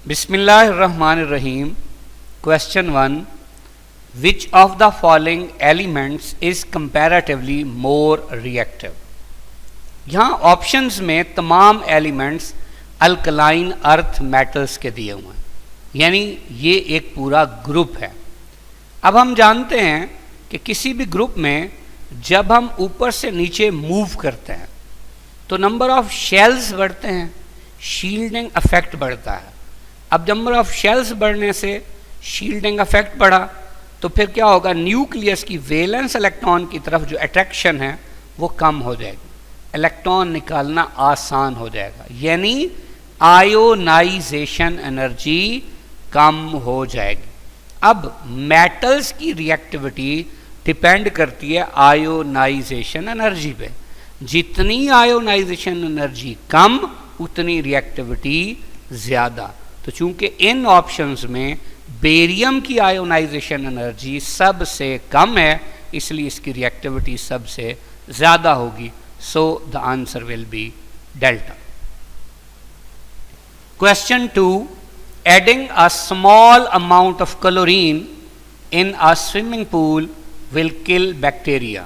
Bismillahirrahmanirrahim. Question 1. Which of the following elements is comparatively more reactive? यहाँ options में तमाम elements alkaline earth metals के दिए हुए हैं, यानी ये एक पूरा ग्रुप है। अब हम जानते हैं कि किसी भी ग्रुप में जब हम ऊपर से नीचे मूव करते हैं तो नंबर ऑफ शेल्स बढ़ते हैं, शील्डिंग इफेक्ट बढ़ता है। अब नंबर ऑफ शेल्स बढ़ने से शील्डिंग इफेक्ट बढ़ा तो फिर क्या होगा, न्यूक्लियस की वैलेंस इलेक्ट्रॉन की तरफ जो अट्रैक्शन है वो कम हो जाएगी, इलेक्ट्रॉन निकालना आसान हो जाएगा, यानी आयोनाइजेशन एनर्जी कम हो जाएगी। अब मेटल्स की रिएक्टिविटी डिपेंड करती है आयोनाइजेशन एनर्जी पे। जितनी आयोनाइजेशन एनर्जी कम उतनी रिएक्टिविटी ज़्यादा। तो चूंकि इन ऑप्शंस में बेरियम की आयोनाइजेशन एनर्जी सबसे कम है, इसलिए इसकी रिएक्टिविटी सबसे ज़्यादा होगी। सो the answer will B delta. Question 2. Adding a small amount of chlorine in a swimming pool will kill bacteria.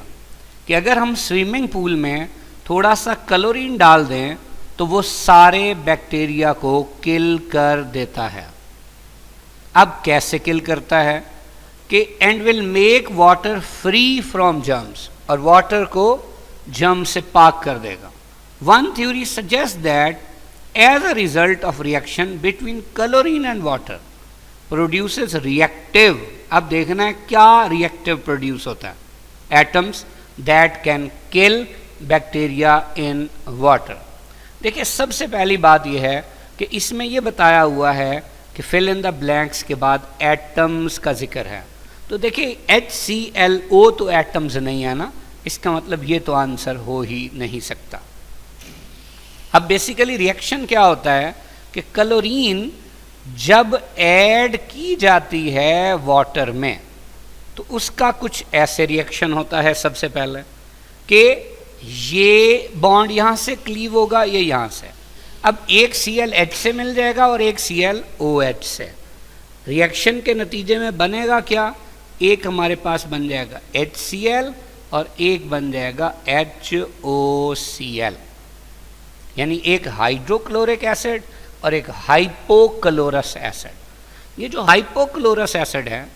कि अगर हम स्विमिंग पूल में थोड़ा सा क्लोरीन डाल दें तो वो सारे बैक्टीरिया को किल कर देता है। अब कैसे किल करता है कि and will make water free from germs, और वाटर को जर्म से पाक कर देगा। One theory suggest that as a result of reaction between chlorine and water produces reactive, अब देखना है क्या reactive produce होता है, atoms that can kill bacteria in water। देखिए सबसे पहली बात यह है कि इसमें यह बताया हुआ है कि fill in the blanks के बाद atoms का जिक्र है, तो देखिए HClO तो atoms नहीं है ना, इसका मतलब ये तो आंसर हो ही नहीं सकता। अब बेसिकली रिएक्शन क्या होता है कि क्लोरीन जब ऐड की जाती है वाटर में तो उसका कुछ ऐसे रिएक्शन होता है। सबसे पहले कि ये बॉन्ड यहाँ से क्लीव होगा, ये यहाँ से, अब एक ClH से मिल जाएगा और एक ClOH से। रिएक्शन के नतीजे में बनेगा क्या, एक हमारे पास बन जाएगा HCl और एक बन जाएगा HOCl, यानी एक हाइड्रोक्लोरिक एसिड और एक हाइपोक्लोरस एसिड। ये जो हाइपोक्लोरस एसिड है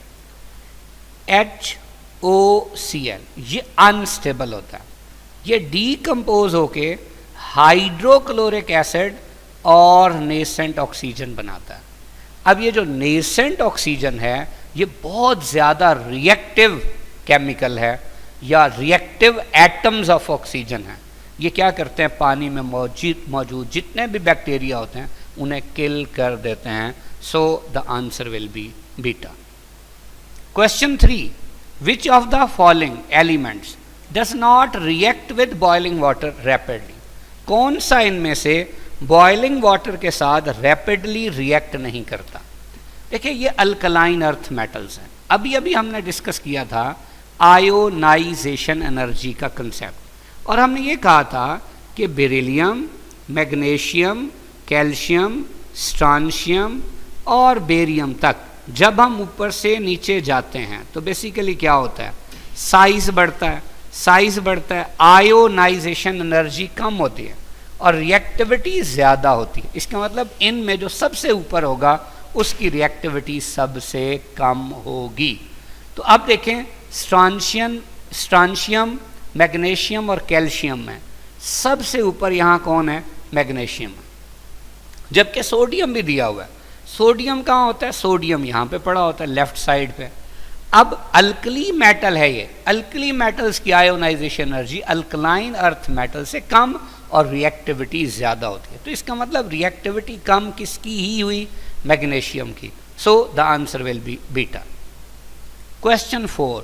HOCl, ये अनस्टेबल होता है, ये डीकम्पोज होके हाइड्रोक्लोरिक एसिड और नेसेंट ऑक्सीजन बनाता है। अब ये जो नेसेंट ऑक्सीजन है ये बहुत ज़्यादा रिएक्टिव केमिकल है या रिएक्टिव एटम्स ऑफ ऑक्सीजन है। ये क्या करते हैं, पानी में मौजूद जितने भी बैक्टीरिया होते हैं उन्हें किल कर देते हैं। सो the answer will be beta. Question 3. Which of the following elements does not react with boiling water rapidly? कौन सा इनमें से बॉइलिंग वाटर के साथ रैपिडली रिएक्ट नहीं करता? देखिए ये अल्कलाइन अर्थ मेटल्स हैं। अभी हमने डिस्कस किया था आयोनाइजेशन एनर्जी का कंसेप्ट, और हमने ये कहा था कि बेरिलियम, मैग्नीशियम, कैल्शियम, स्ट्रांशियम और बेरियम तक जब हम ऊपर से नीचे जाते हैं तो बेसिकली क्या होता है, साइज बढ़ता है, आयोनाइजेशन एनर्जी कम होती है और रिएक्टिविटी ज़्यादा होती है। इसका मतलब इनमें जो सबसे ऊपर होगा उसकी रिएक्टिविटी सबसे कम होगी। तो अब देखें स्ट्रांशियम, मैग्नीशियम और कैल्शियम में सबसे ऊपर यहाँ कौन है, मैग्नीशियम, जबकि सोडियम भी दिया हुआ है। सोडियम कहाँ होता है, सोडियम यहाँ पे पड़ा होता है लेफ्ट साइड पे। अब अल्कली मेटल है, ये अल्कली मेटल्स की ionization energy alkaline earth metal से कम और रिएक्टिविटी ज़्यादा होती है। तो इसका मतलब रिएक्टिविटी कम किसकी ही हुई, मैग्नीशियम की। So the answer will be beta. Question 4.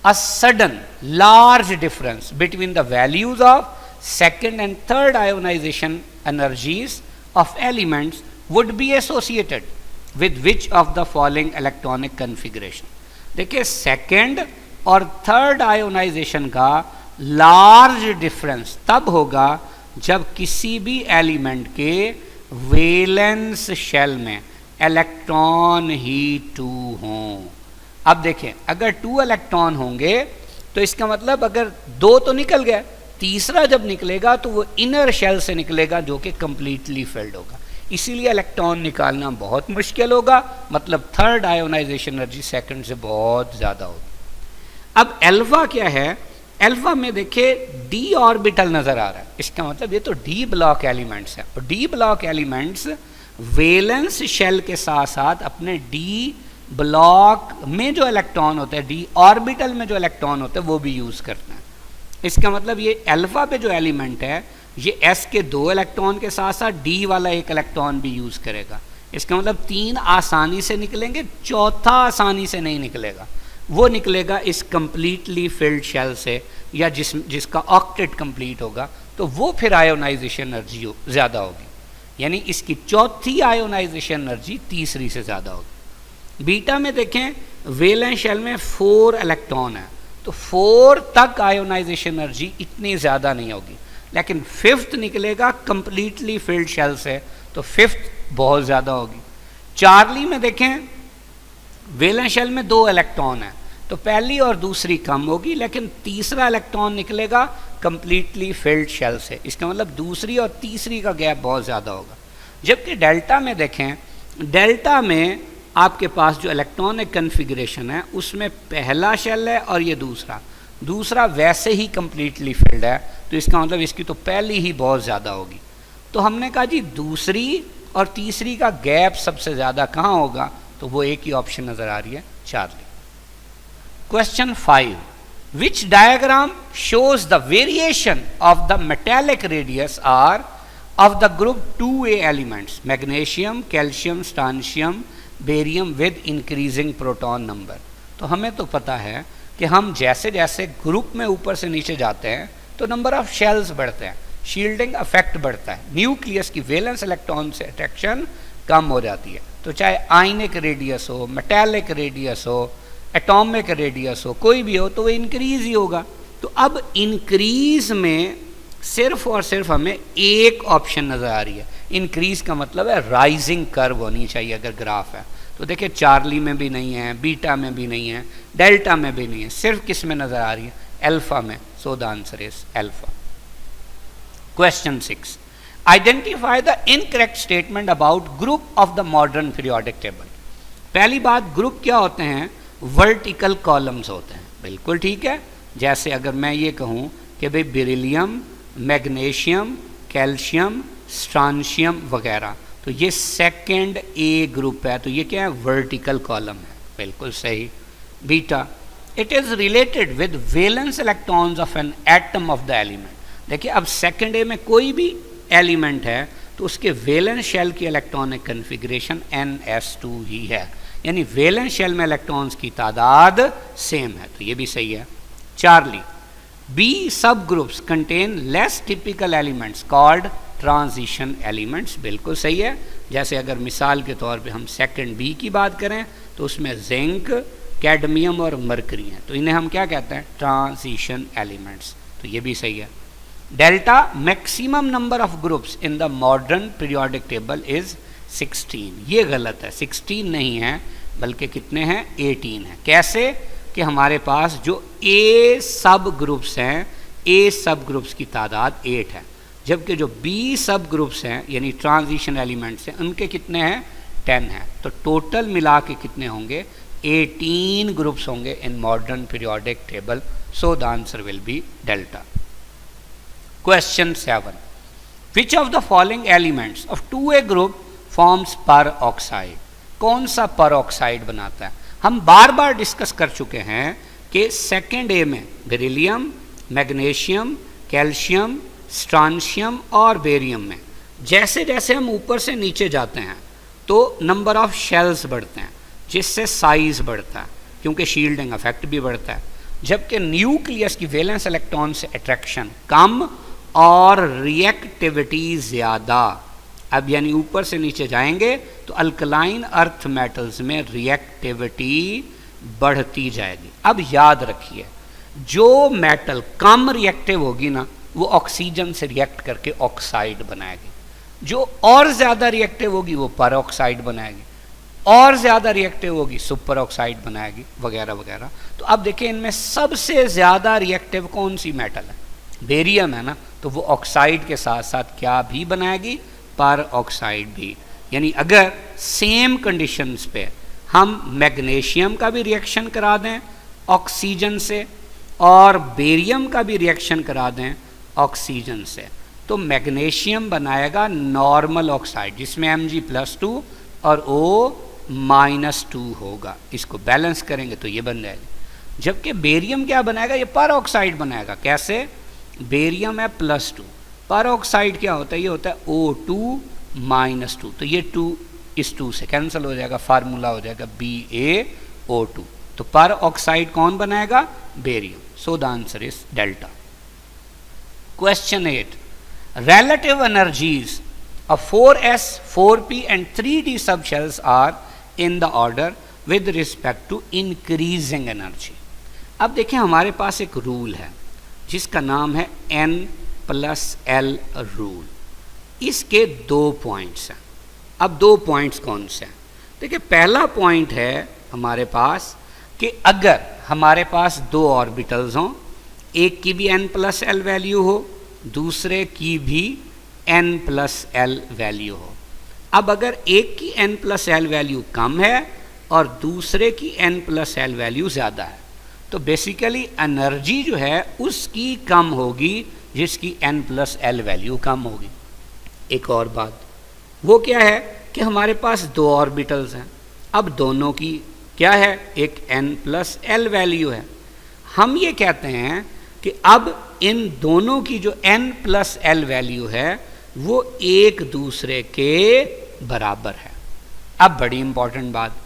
A sudden large difference between the values of second and third ionization energies of elements would be associated with which of the following electronic configuration? देखिए second और third ionization का large difference तब होगा जब किसी भी element के valence shell में इलेक्ट्रॉन ही 2 हों। अब देखें, अगर 2 इलेक्ट्रॉन होंगे तो इसका मतलब अगर 2 तो निकल गया, तीसरा जब निकलेगा तो वो इनर शेल से निकलेगा जो कि कंप्लीटली फिल्ड होगा, इसीलिए इलेक्ट्रॉन निकालना बहुत मुश्किल होगा, मतलब थर्ड आयोनाइजेशन एनर्जी सेकंड से बहुत ज़्यादा होगी। अब अल्फा क्या है, अल्फा में देखिए डी ऑर्बिटल नज़र आ रहा है, इसका मतलब ये तो डी ब्लॉक एलिमेंट्स है, और D block elements valence shell के साथ साथ अपने डी ब्लॉक में जो इलेक्ट्रॉन होते हैं, डी ऑर्बिटल में जो इलेक्ट्रॉन होते हैं वो भी यूज़ करते हैं। इसका मतलब ये अल्फा पे जो एलिमेंट है ये s के 2 इलेक्ट्रॉन के साथ साथ d वाला 1 इलेक्ट्रॉन भी यूज़ करेगा। इसका मतलब 3 आसानी से निकलेंगे, चौथा आसानी से नहीं निकलेगा, वो निकलेगा इस कंप्लीटली फिल्ड शेल से, या जिसका ऑक्टेट कंप्लीट होगा, तो वो फिर आयोनाइजेशन एनर्जी ज़्यादा होगी, यानी इसकी चौथी आयोनाइजेशन एनर्जी तीसरी से ज़्यादा होगी। बीटा में देखें वेलेंस शेल में 4 इलेक्ट्रॉन है, तो 4 तक आयोनाइजेशन एनर्जी इतनी ज़्यादा नहीं होगी, लेकिन 5th निकलेगा कंप्लीटली फिल्ड शेल से, तो 5th बहुत ज़्यादा होगी। चार्ली में देखें वेलेंस शेल में 2 इलेक्ट्रॉन है, तो पहली और दूसरी कम होगी, लेकिन तीसरा इलेक्ट्रॉन निकलेगा कंप्लीटली फिल्ड शेल से, इसका मतलब दूसरी और तीसरी का गैप बहुत ज़्यादा होगा। जबकि डेल्टा में देखें, डेल्टा में आपके पास जो इलेक्ट्रॉनिक कन्फिग्रेशन है उसमें पहला शेल है और ये दूसरा वैसे ही कंप्लीटली फिल्ड है, तो इसका मतलब इसकी तो पहली ही बहुत ज़्यादा होगी। तो हमने कहा जी दूसरी और तीसरी का गैप सबसे ज़्यादा कहाँ होगा, तो वो एक ही ऑप्शन नज़र आ रही है, Charlie. Question 5, which diagram shows the variation of the metallic radius R of the group 2a elements magnesium, calcium, strontium, barium with increasing proton number. तो हमें तो पता है कि हम जैसे जैसे ग्रुप में ऊपर से नीचे जाते हैं तो नंबर ऑफ शेल्स बढ़ते हैं, शील्डिंग इफेक्ट बढ़ता है, न्यूक्लियस की वैलेंस इलेक्ट्रॉन से अट्रैक्शन कम हो जाती है। तो चाहे आयनिक रेडियस हो, मेटालिक रेडियस हो, एटॉमिक रेडियस हो, कोई भी हो, तो वो इंक्रीज ही होगा। तो अब इंक्रीज में सिर्फ और सिर्फ हमें एक ऑप्शन नज़र आ रही है, इंक्रीज का मतलब है राइजिंग कर्व होनी चाहिए अगर ग्राफ है। तो देखिए चार्ली में भी नहीं है, बीटा में भी नहीं है, डेल्टा में भी नहीं है, सिर्फ किस में नज़र आ रही है, अल्फा में। सो the answer is alpha. Question 6, identify the incorrect statement about group of the modern periodic table. पहली बात, ग्रुप क्या होते हैं, वर्टिकल कॉलम्स होते हैं, बिल्कुल ठीक है। जैसे अगर मैं ये कहूँ कि भाई बेरिलियम, मैग्नीशियम, कैल्शियम, स्ट्रांशियम वगैरह, तो ये सेकेंड ए ग्रुप है, तो ये क्या है, वर्टिकल कॉलम है, बिल्कुल सही। Beta, it is related with valence electrons of an atom of the element. देखिए अब सेकेंड ए में कोई भी एलिमेंट है तो उसके वैलेंस शेल की इलेक्ट्रॉनिक कन्फिग्रेशन ns2 ही है, यानी वैलेंस शेल में इलेक्ट्रॉन्स की तादाद सेम है, तो ये भी सही है। चार्ली, बी सब groups contain less typical elements called transition elements, बिल्कुल सही है। जैसे अगर मिसाल के तौर पे हम सेकंड बी की बात करें तो उसमें जिंक, कैडमियम और मरकरी हैं, तो इन्हें हम क्या कहते हैं, ट्रांजिशन एलिमेंट्स, तो ये भी सही है। Delta, maximum number of groups in the modern periodic table is 16, ये गलत है, 16 नहीं है बल्कि कितने हैं, 18 है। कैसे कि हमारे पास जो ए सब ग्रुप्स हैं, ए सब ग्रुप्स की तादाद 8 है, जबकि जो बी सब ग्रुप्स हैं यानी ट्रांजिशन एलिमेंट्स हैं उनके कितने हैं, 10 हैं। तो टोटल मिला के कितने होंगे, 18 ग्रुप्स होंगे in modern periodic table. So the answer will B delta. Question 7, which of the following elements of 2a group forms पर ऑक्साइड। कौन सा पर ऑक्साइड बनाता है, हम बार बार डिस्कस कर चुके हैं कि सेकेंड ए में बेरिलियम, मैग्नीशियम, कैल्शियम, स्ट्रांशियम और बेरियम में जैसे जैसे हम ऊपर से नीचे जाते हैं तो नंबर ऑफ शेल्स बढ़ते हैं, जिससे साइज बढ़ता है क्योंकि शील्डिंग इफेक्ट भी बढ़ता है, जबकि न्यूक्लियस की वैलेंस इलेक्ट्रॉन से अट्रैक्शन कम और रिएक्टिविटी ज़्यादा। अब यानी ऊपर से नीचे जाएंगे तो अल्कलाइन अर्थ मेटल्स में रिएक्टिविटी बढ़ती जाएगी। अब याद रखिए, जो मेटल कम रिएक्टिव होगी ना वो ऑक्सीजन से रिएक्ट करके ऑक्साइड बनाएगी, जो और ज़्यादा रिएक्टिव होगी वो पर ऑक्साइड बनाएगी। और ज़्यादा रिएक्टिव होगी, सुपर ऑक्साइड बनाएगी वगैरह वगैरह। तो अब देखिए इनमें सबसे ज़्यादा रिएक्टिव कौन सी मेटल है? बेरियम है ना, तो वो ऑक्साइड के साथ साथ क्या भी बनाएगी? पर ऑक्साइड भी। यानी अगर सेम कंडीशंस पे हम मैग्नीशियम का भी रिएक्शन करा दें ऑक्सीजन से और बेरियम का भी रिएक्शन करा दें ऑक्सीजन से, तो मैग्नीशियम बनाएगा नॉर्मल ऑक्साइड जिसमें Mg+2 और O-2 होगा। इसको बैलेंस करेंगे तो ये बन जाएगा। जबकि बेरियम क्या बनाएगा? ये पर ऑक्साइड बनाएगा। कैसे? बेरियम है +2, पर ऑक्साइड क्या होता है? ये होता है O2-2। तो ये 2 इस 2 से कैंसिल हो जाएगा, फार्मूला हो जाएगा BaO2। तो पर ऑक्साइड कौन बनाएगा? Barium. So the answer is delta. Question 8, relative energies of 4s, 4p and 3d subshells are in the order with respect to increasing energy। अब देखिए हमारे पास एक रूल है जिसका नाम है N+L रूल। इसके 2 पॉइंट्स हैं। अब 2 पॉइंट्स कौन से हैं? देखिए पहला पॉइंट है हमारे पास कि अगर हमारे पास 2 ऑर्बिटल्स हों, एक की भी N+L वैल्यू हो, दूसरे की भी N+L वैल्यू हो। अब अगर एक की N+L वैल्यू कम है और दूसरे की N+L वैल्यू ज़्यादा है, तो बेसिकली एनर्जी जो है उसकी कम होगी जिसकी N+L वैल्यू कम होगी। एक और बात वो क्या है कि हमारे पास 2 ऑर्बिटल्स हैं। अब दोनों की क्या है? एक N+L वैल्यू है। हम ये कहते हैं कि अब इन दोनों की जो N+L वैल्यू है वो एक दूसरे के बराबर है। अब बड़ी इंपॉर्टेंट बात,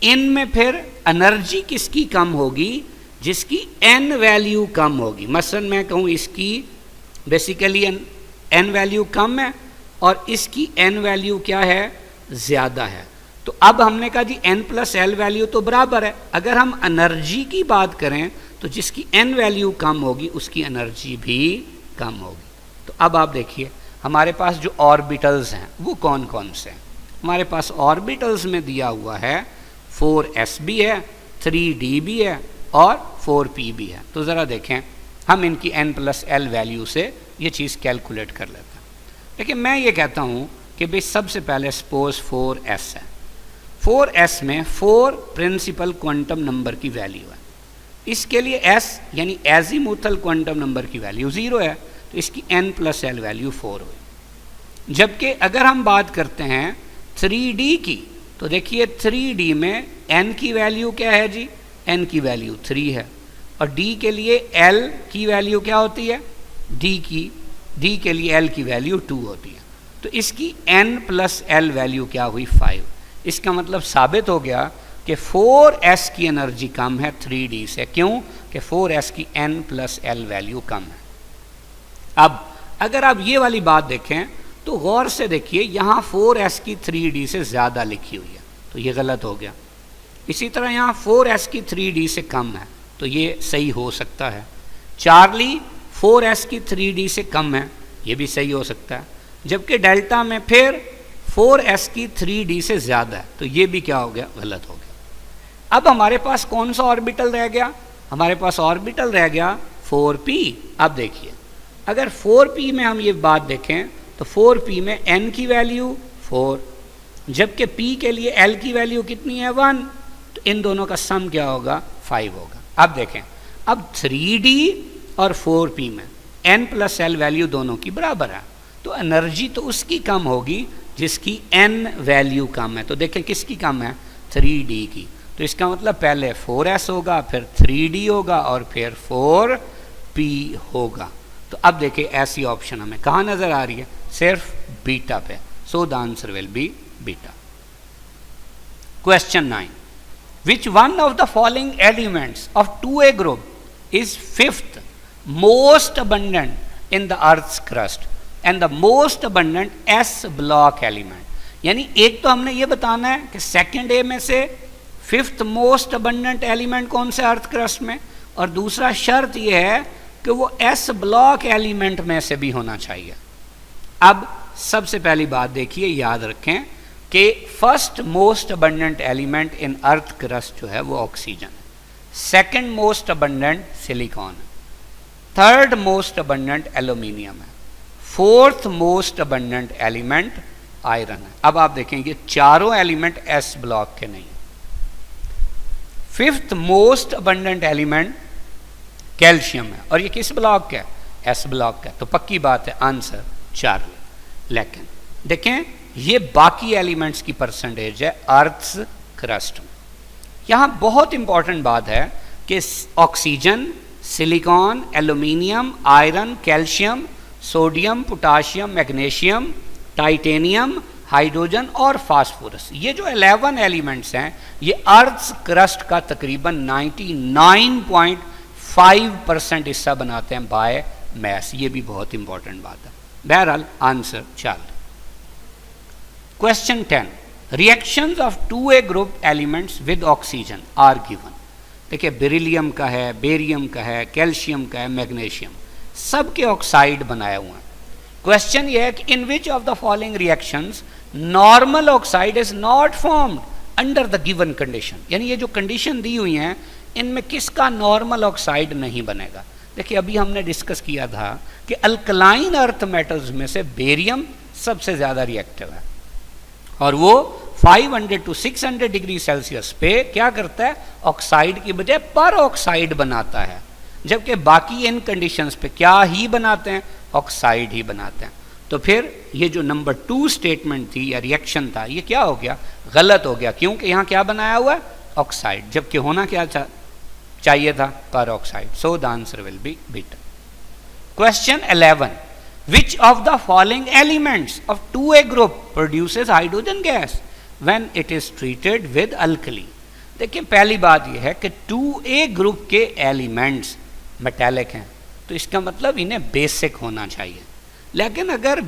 इनमें फिर एनर्जी किसकी कम होगी? जिसकी N वैल्यू कम होगी। मसलन मैं कहूँ इसकी बेसिकली N वैल्यू कम है और इसकी N वैल्यू क्या है? ज़्यादा है। तो अब हमने कहा जी N+L वैल्यू तो बराबर है। अगर हम एनर्जी की बात करें तो जिसकी N वैल्यू कम होगी उसकी एनर्जी भी कम होगी। तो अब आप देखिए हमारे पास जो ऑर्बिटल्स हैं वो कौन कौन से हैं? हमारे पास ऑर्बिटल्स में दिया हुआ है 4s भी है, 3d भी है और 4p भी है। तो ज़रा देखें हम इनकी N+L वैल्यू से ये चीज़ कैलकुलेट कर लेते हैं। देखिए मैं ये कहता हूँ कि भाई सबसे पहले सपोज 4s है। 4s में 4 प्रिंसिपल क्वांटम नंबर की वैल्यू है। इसके लिए s यानी एजीमुथल क्वांटम नंबर की वैल्यू 0 है, तो इसकी N+L वैल्यू 4 हुई। जबकि अगर हम बात करते हैं 3d की, तो देखिए 3d में n की वैल्यू क्या है जी? n की वैल्यू 3 है और d के लिए l की वैल्यू क्या होती है? d के लिए l की वैल्यू 2 होती है। तो इसकी N+L वैल्यू क्या हुई? 5। इसका मतलब साबित हो गया कि 4s की एनर्जी कम है 3d से। क्यों? कि 4s की N+L वैल्यू कम है। अब अगर आप ये वाली बात देखें तो गौर से देखिए यहाँ 4s की 3d से ज़्यादा लिखी हुई है, तो ये गलत हो गया। इसी तरह यहाँ 4s की 3d से कम है, तो ये सही हो सकता है। चार्ली 4s की 3d से कम है, ये भी सही हो सकता है। जबकि डेल्टा में फिर 4s की 3d से ज़्यादा है, तो ये भी क्या हो गया? गलत हो गया। अब हमारे पास कौन सा ऑर्बिटल रह गया? हमारे पास ऑर्बिटल रह गया 4p। अब देखिए अगर 4p में हम ये बात देखें तो 4p में n की वैल्यू 4, जबकि p के लिए l की वैल्यू कितनी है? 1। तो इन दोनों का सम क्या होगा? 5 होगा। अब देखें, अब 3d और 4p में N+L वैल्यू दोनों की बराबर है, तो एनर्जी तो उसकी कम होगी जिसकी n वैल्यू कम है। तो देखें किसकी कम है? 3d की। तो इसका मतलब पहले 4s होगा, फिर 3d होगा और फिर 4p होगा। तो अब देखिए ऐसी ऑप्शन हमें कहाँ नज़र आ रही है? सिर्फ बीटा पे। So the answer will be beta. Question 9, which one of the following elements of 2a group is 5th most abundant in the earth's crust and the most abundant s block element. यानी एक तो हमने ये बताना है कि second ए में से 5th मोस्ट अबंडेंट एलिमेंट कौन से अर्थ क्रस्ट में, और दूसरा शर्त यह है कि वो s ब्लॉक एलिमेंट में से भी होना चाहिए। अब सबसे पहली बात देखिए, याद रखें कि first most abundant element in earth crust जो है वो ऑक्सीजन है, सेकंड मोस्ट अबंडेंट सिलिकॉन है, थर्ड मोस्ट अबंडेंट एल्यूमिनियम है, fourth most abundant element iron है। अब आप देखेंगे चारों एलिमेंट एस ब्लॉक के नहीं। Fifth most abundant element calcium है और ये किस ब्लॉक का है? एस ब्लॉक का। तो पक्की बात है आंसर चार्ली। लेकिन देखें ये बाकी एलिमेंट्स की परसेंटेज है अर्थ क्रस्ट में। यहां बहुत इंपॉर्टेंट बात है कि oxygen, silicon, aluminium, iron, calcium, sodium, potassium, magnesium, titanium, hydrogen और फास्फोरस, ये जो 11 एलिमेंट्स हैं ये अर्थ क्रस्ट का तकरीबन 99.5% हिस्सा बनाते हैं बाय मैस। ये भी बहुत इंपॉर्टेंट बात है। बहरहाल answer Charlie. Question 10, reactions of 2A group elements with oxygen are given. देखिए बेरिलियम का है, बेरियम का है, कैल्शियम का है, मैग्नीशियम, सबके ऑक्साइड बनाए हुए हैं। क्वेश्चन ये है कि in which of the following reactions normal oxide is not formed under the given condition. यानी ये जो कंडीशन दी हुई हैं इनमें किसका नॉर्मल ऑक्साइड नहीं बनेगा। देखिए अभी हमने डिस्कस किया था कि अल्कलाइन अर्थ मेटल्स में से बेरियम सबसे ज्यादा रिएक्टिव है और वो 500 to 600 डिग्री सेल्सियस पे क्या करता है? ऑक्साइड की बजाय पर ऑक्साइड बनाता है, जबकि बाकी इन कंडीशंस पे क्या ही बनाते हैं? ऑक्साइड ही बनाते हैं। तो फिर ये जो नंबर 2 स्टेटमेंट थी या रिएक्शन था ये क्या हो गया? गलत हो गया, क्योंकि यहां क्या बनाया हुआ है? ऑक्साइड, जबकि होना क्या चाहिए था? पर oxide. So the answer will be beta. Question 11, which of the following elements of 2A group produces hydrogen gas when it is treated with alkali। देखिए पहली बात यह है कि 2A ग्रुप के एलिमेंट्स मेटालिक हैं तो इसका मतलब इन्हें बेसिक होना चाहिए, लेकिन अगर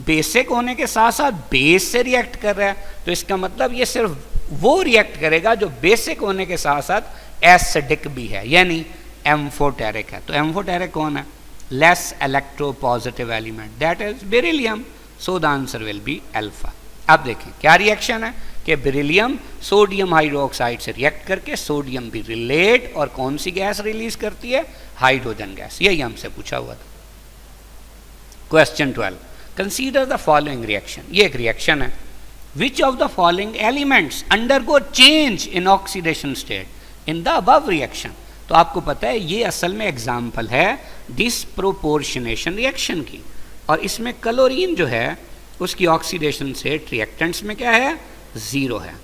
बेसिक होने के साथ साथ बेस से रिएक्ट कर रहा है तो इसका मतलब ये सिर्फ वो रिएक्ट करेगा जो बेसिक होने के साथ साथ एसिडिक भी है, यानी एम्फोटेरिक है। तो एम्फोटेरिक कौन है? Less electropositive element, that is beryllium. So the answer will be alpha. अब देखें क्या रिएक्शन है कि बेरिलियम सोडियम हाइड्रोक्साइड से रिएक्ट करके सोडियम भी रिलेट और कौन सी गैस रिलीज करती है? Hydrogen gas. यही हमसे पूछा हुआ था। Question 12, consider the following reaction. ये एक रिएक्शन है। विच of the following elements undergo change in oxidation state in the above reaction. तो आपको पता है ये असल में एग्जाम्पल है डिसप्रोपोर्शनेशन रिएक्शन की, और इसमें क्लोरीन जो है उसकी ऑक्सीडेशन स्टेट रिएक्टेंट्स में क्या है? 0 है,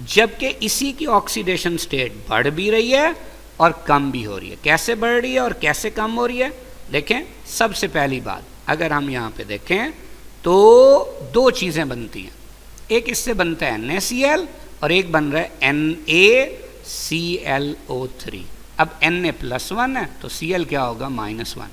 जबकि इसी की ऑक्सीडेशन स्टेट बढ़ भी रही है और कम भी हो रही है। कैसे बढ़ रही है और कैसे कम हो रही है? देखें सबसे पहली बात अगर हम यहाँ पे देखें तो 2 चीज़ें बनती हैं। एक इससे बनता है NaCl और एक बन रहा है NaClO3। अब Na+1 है तो Cl क्या होगा? -1।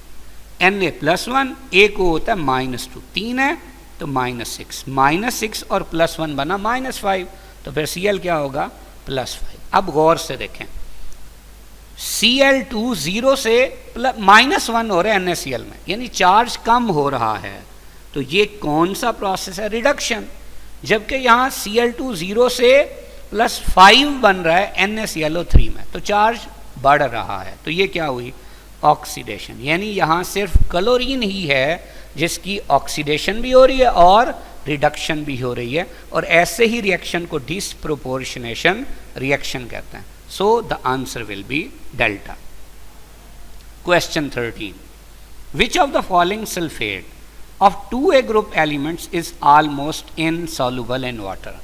Na+1 एक को होता है -2, 3 है तो -6, -6 और +1 बना -5, तो फिर Cl क्या होगा? +5। अब गौर से देखें Cl2 0 से -1 हो रहा है NaCl में, यानी चार्ज कम हो रहा है। तो ये कौन सा प्रोसेस है? रिडक्शन। जबकि यहाँ Cl2 0 से +5 बन रहा है NaClO3 में, तो चार्ज बढ़ रहा है। तो ये क्या हुई? ऑक्सीडेशन। यानी यहाँ सिर्फ क्लोरीन ही है जिसकी ऑक्सीडेशन भी हो रही है और रिडक्शन भी हो रही है, और ऐसे ही रिएक्शन को डिसप्रोपोर्शनेशन रिएक्शन कहते हैं। सो the answer will B delta. Question 13, which of the following sulphate of 2A group elements is almost insoluble in water।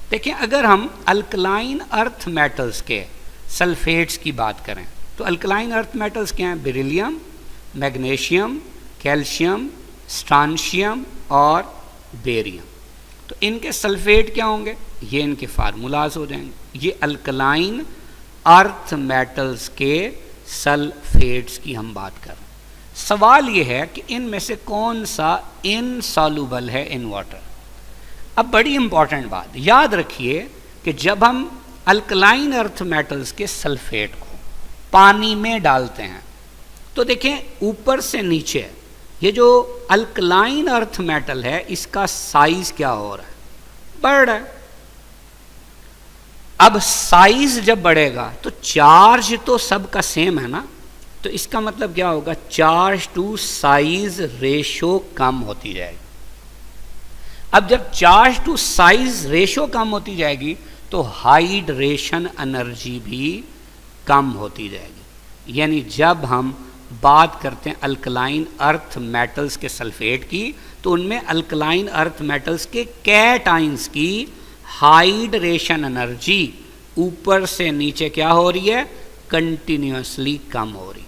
देखिए अगर हम अल्कलाइन अर्थ मेटल्स के सल्फेट्स की बात करें तो अल्कलाइन अर्थ मेटल्स क्या हैं? बेरिलियम, मैग्नीशियम, कैल्शियम, स्ट्रांशियम और बेरियम। तो इनके सल्फेट क्या होंगे? ये इनके फार्मूलाज हो जाएंगे। ये अल्कलाइन अर्थ मेटल्स के सल्फेट्स की हम बात कर रहे हैं। सवाल ये है कि इनमें से कौन सा इनसॉल्युबल है इन वाटर। अब बड़ी इंपॉर्टेंट बात याद रखिए कि जब हम अल्कलाइन अर्थ मेटल्स के सल्फेट को पानी में डालते हैं तो देखें ऊपर से नीचे ये जो अल्कलाइन अर्थ मेटल है इसका साइज क्या हो रहा है? बढ़ रहा है। अब साइज जब बढ़ेगा तो चार्ज तो सबका सेम है ना, तो इसका मतलब क्या होगा, चार्ज टू साइज रेशो कम होती जाएगी। अब जब चार्ज टू साइज रेशो कम होती जाएगी तो हाइड्रेशन एनर्जी भी कम होती जाएगी। यानी जब हम बात करते हैं अल्कलाइन अर्थ मेटल्स के सल्फेट की, तो उनमें अल्कलाइन अर्थ मेटल्स के कैटाइंस की हाइड्रेशन एनर्जी ऊपर से नीचे क्या हो रही है, कंटिन्यूसली कम हो रही।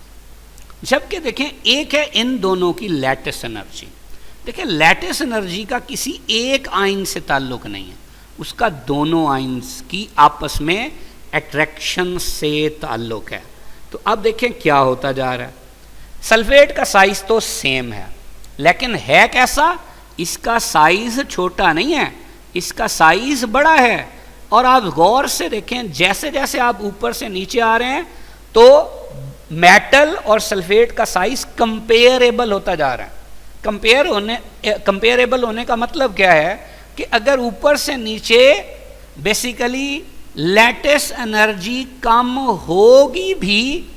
जबकि देखें एक है इन दोनों की लैटिस एनर्जी। देखिए लैटिस एनर्जी का किसी एक आयन से ताल्लुक नहीं है, उसका दोनों आयन्स की आपस में अट्रैक्शन से ताल्लुक है। तो अब देखें क्या होता जा रहा है, सल्फेट का साइज तो सेम है, लेकिन है कैसा, इसका साइज छोटा नहीं है, इसका साइज बड़ा है। और आप गौर से देखें जैसे जैसे आप ऊपर से नीचे आ रहे हैं तो मेटल और सल्फेट का साइज कंपेरेबल होता जा रहा है। कंपेरेबल होने का मतलब क्या है कि अगर ऊपर से नीचे बेसिकली लैटिस एनर्जी कम होगी भी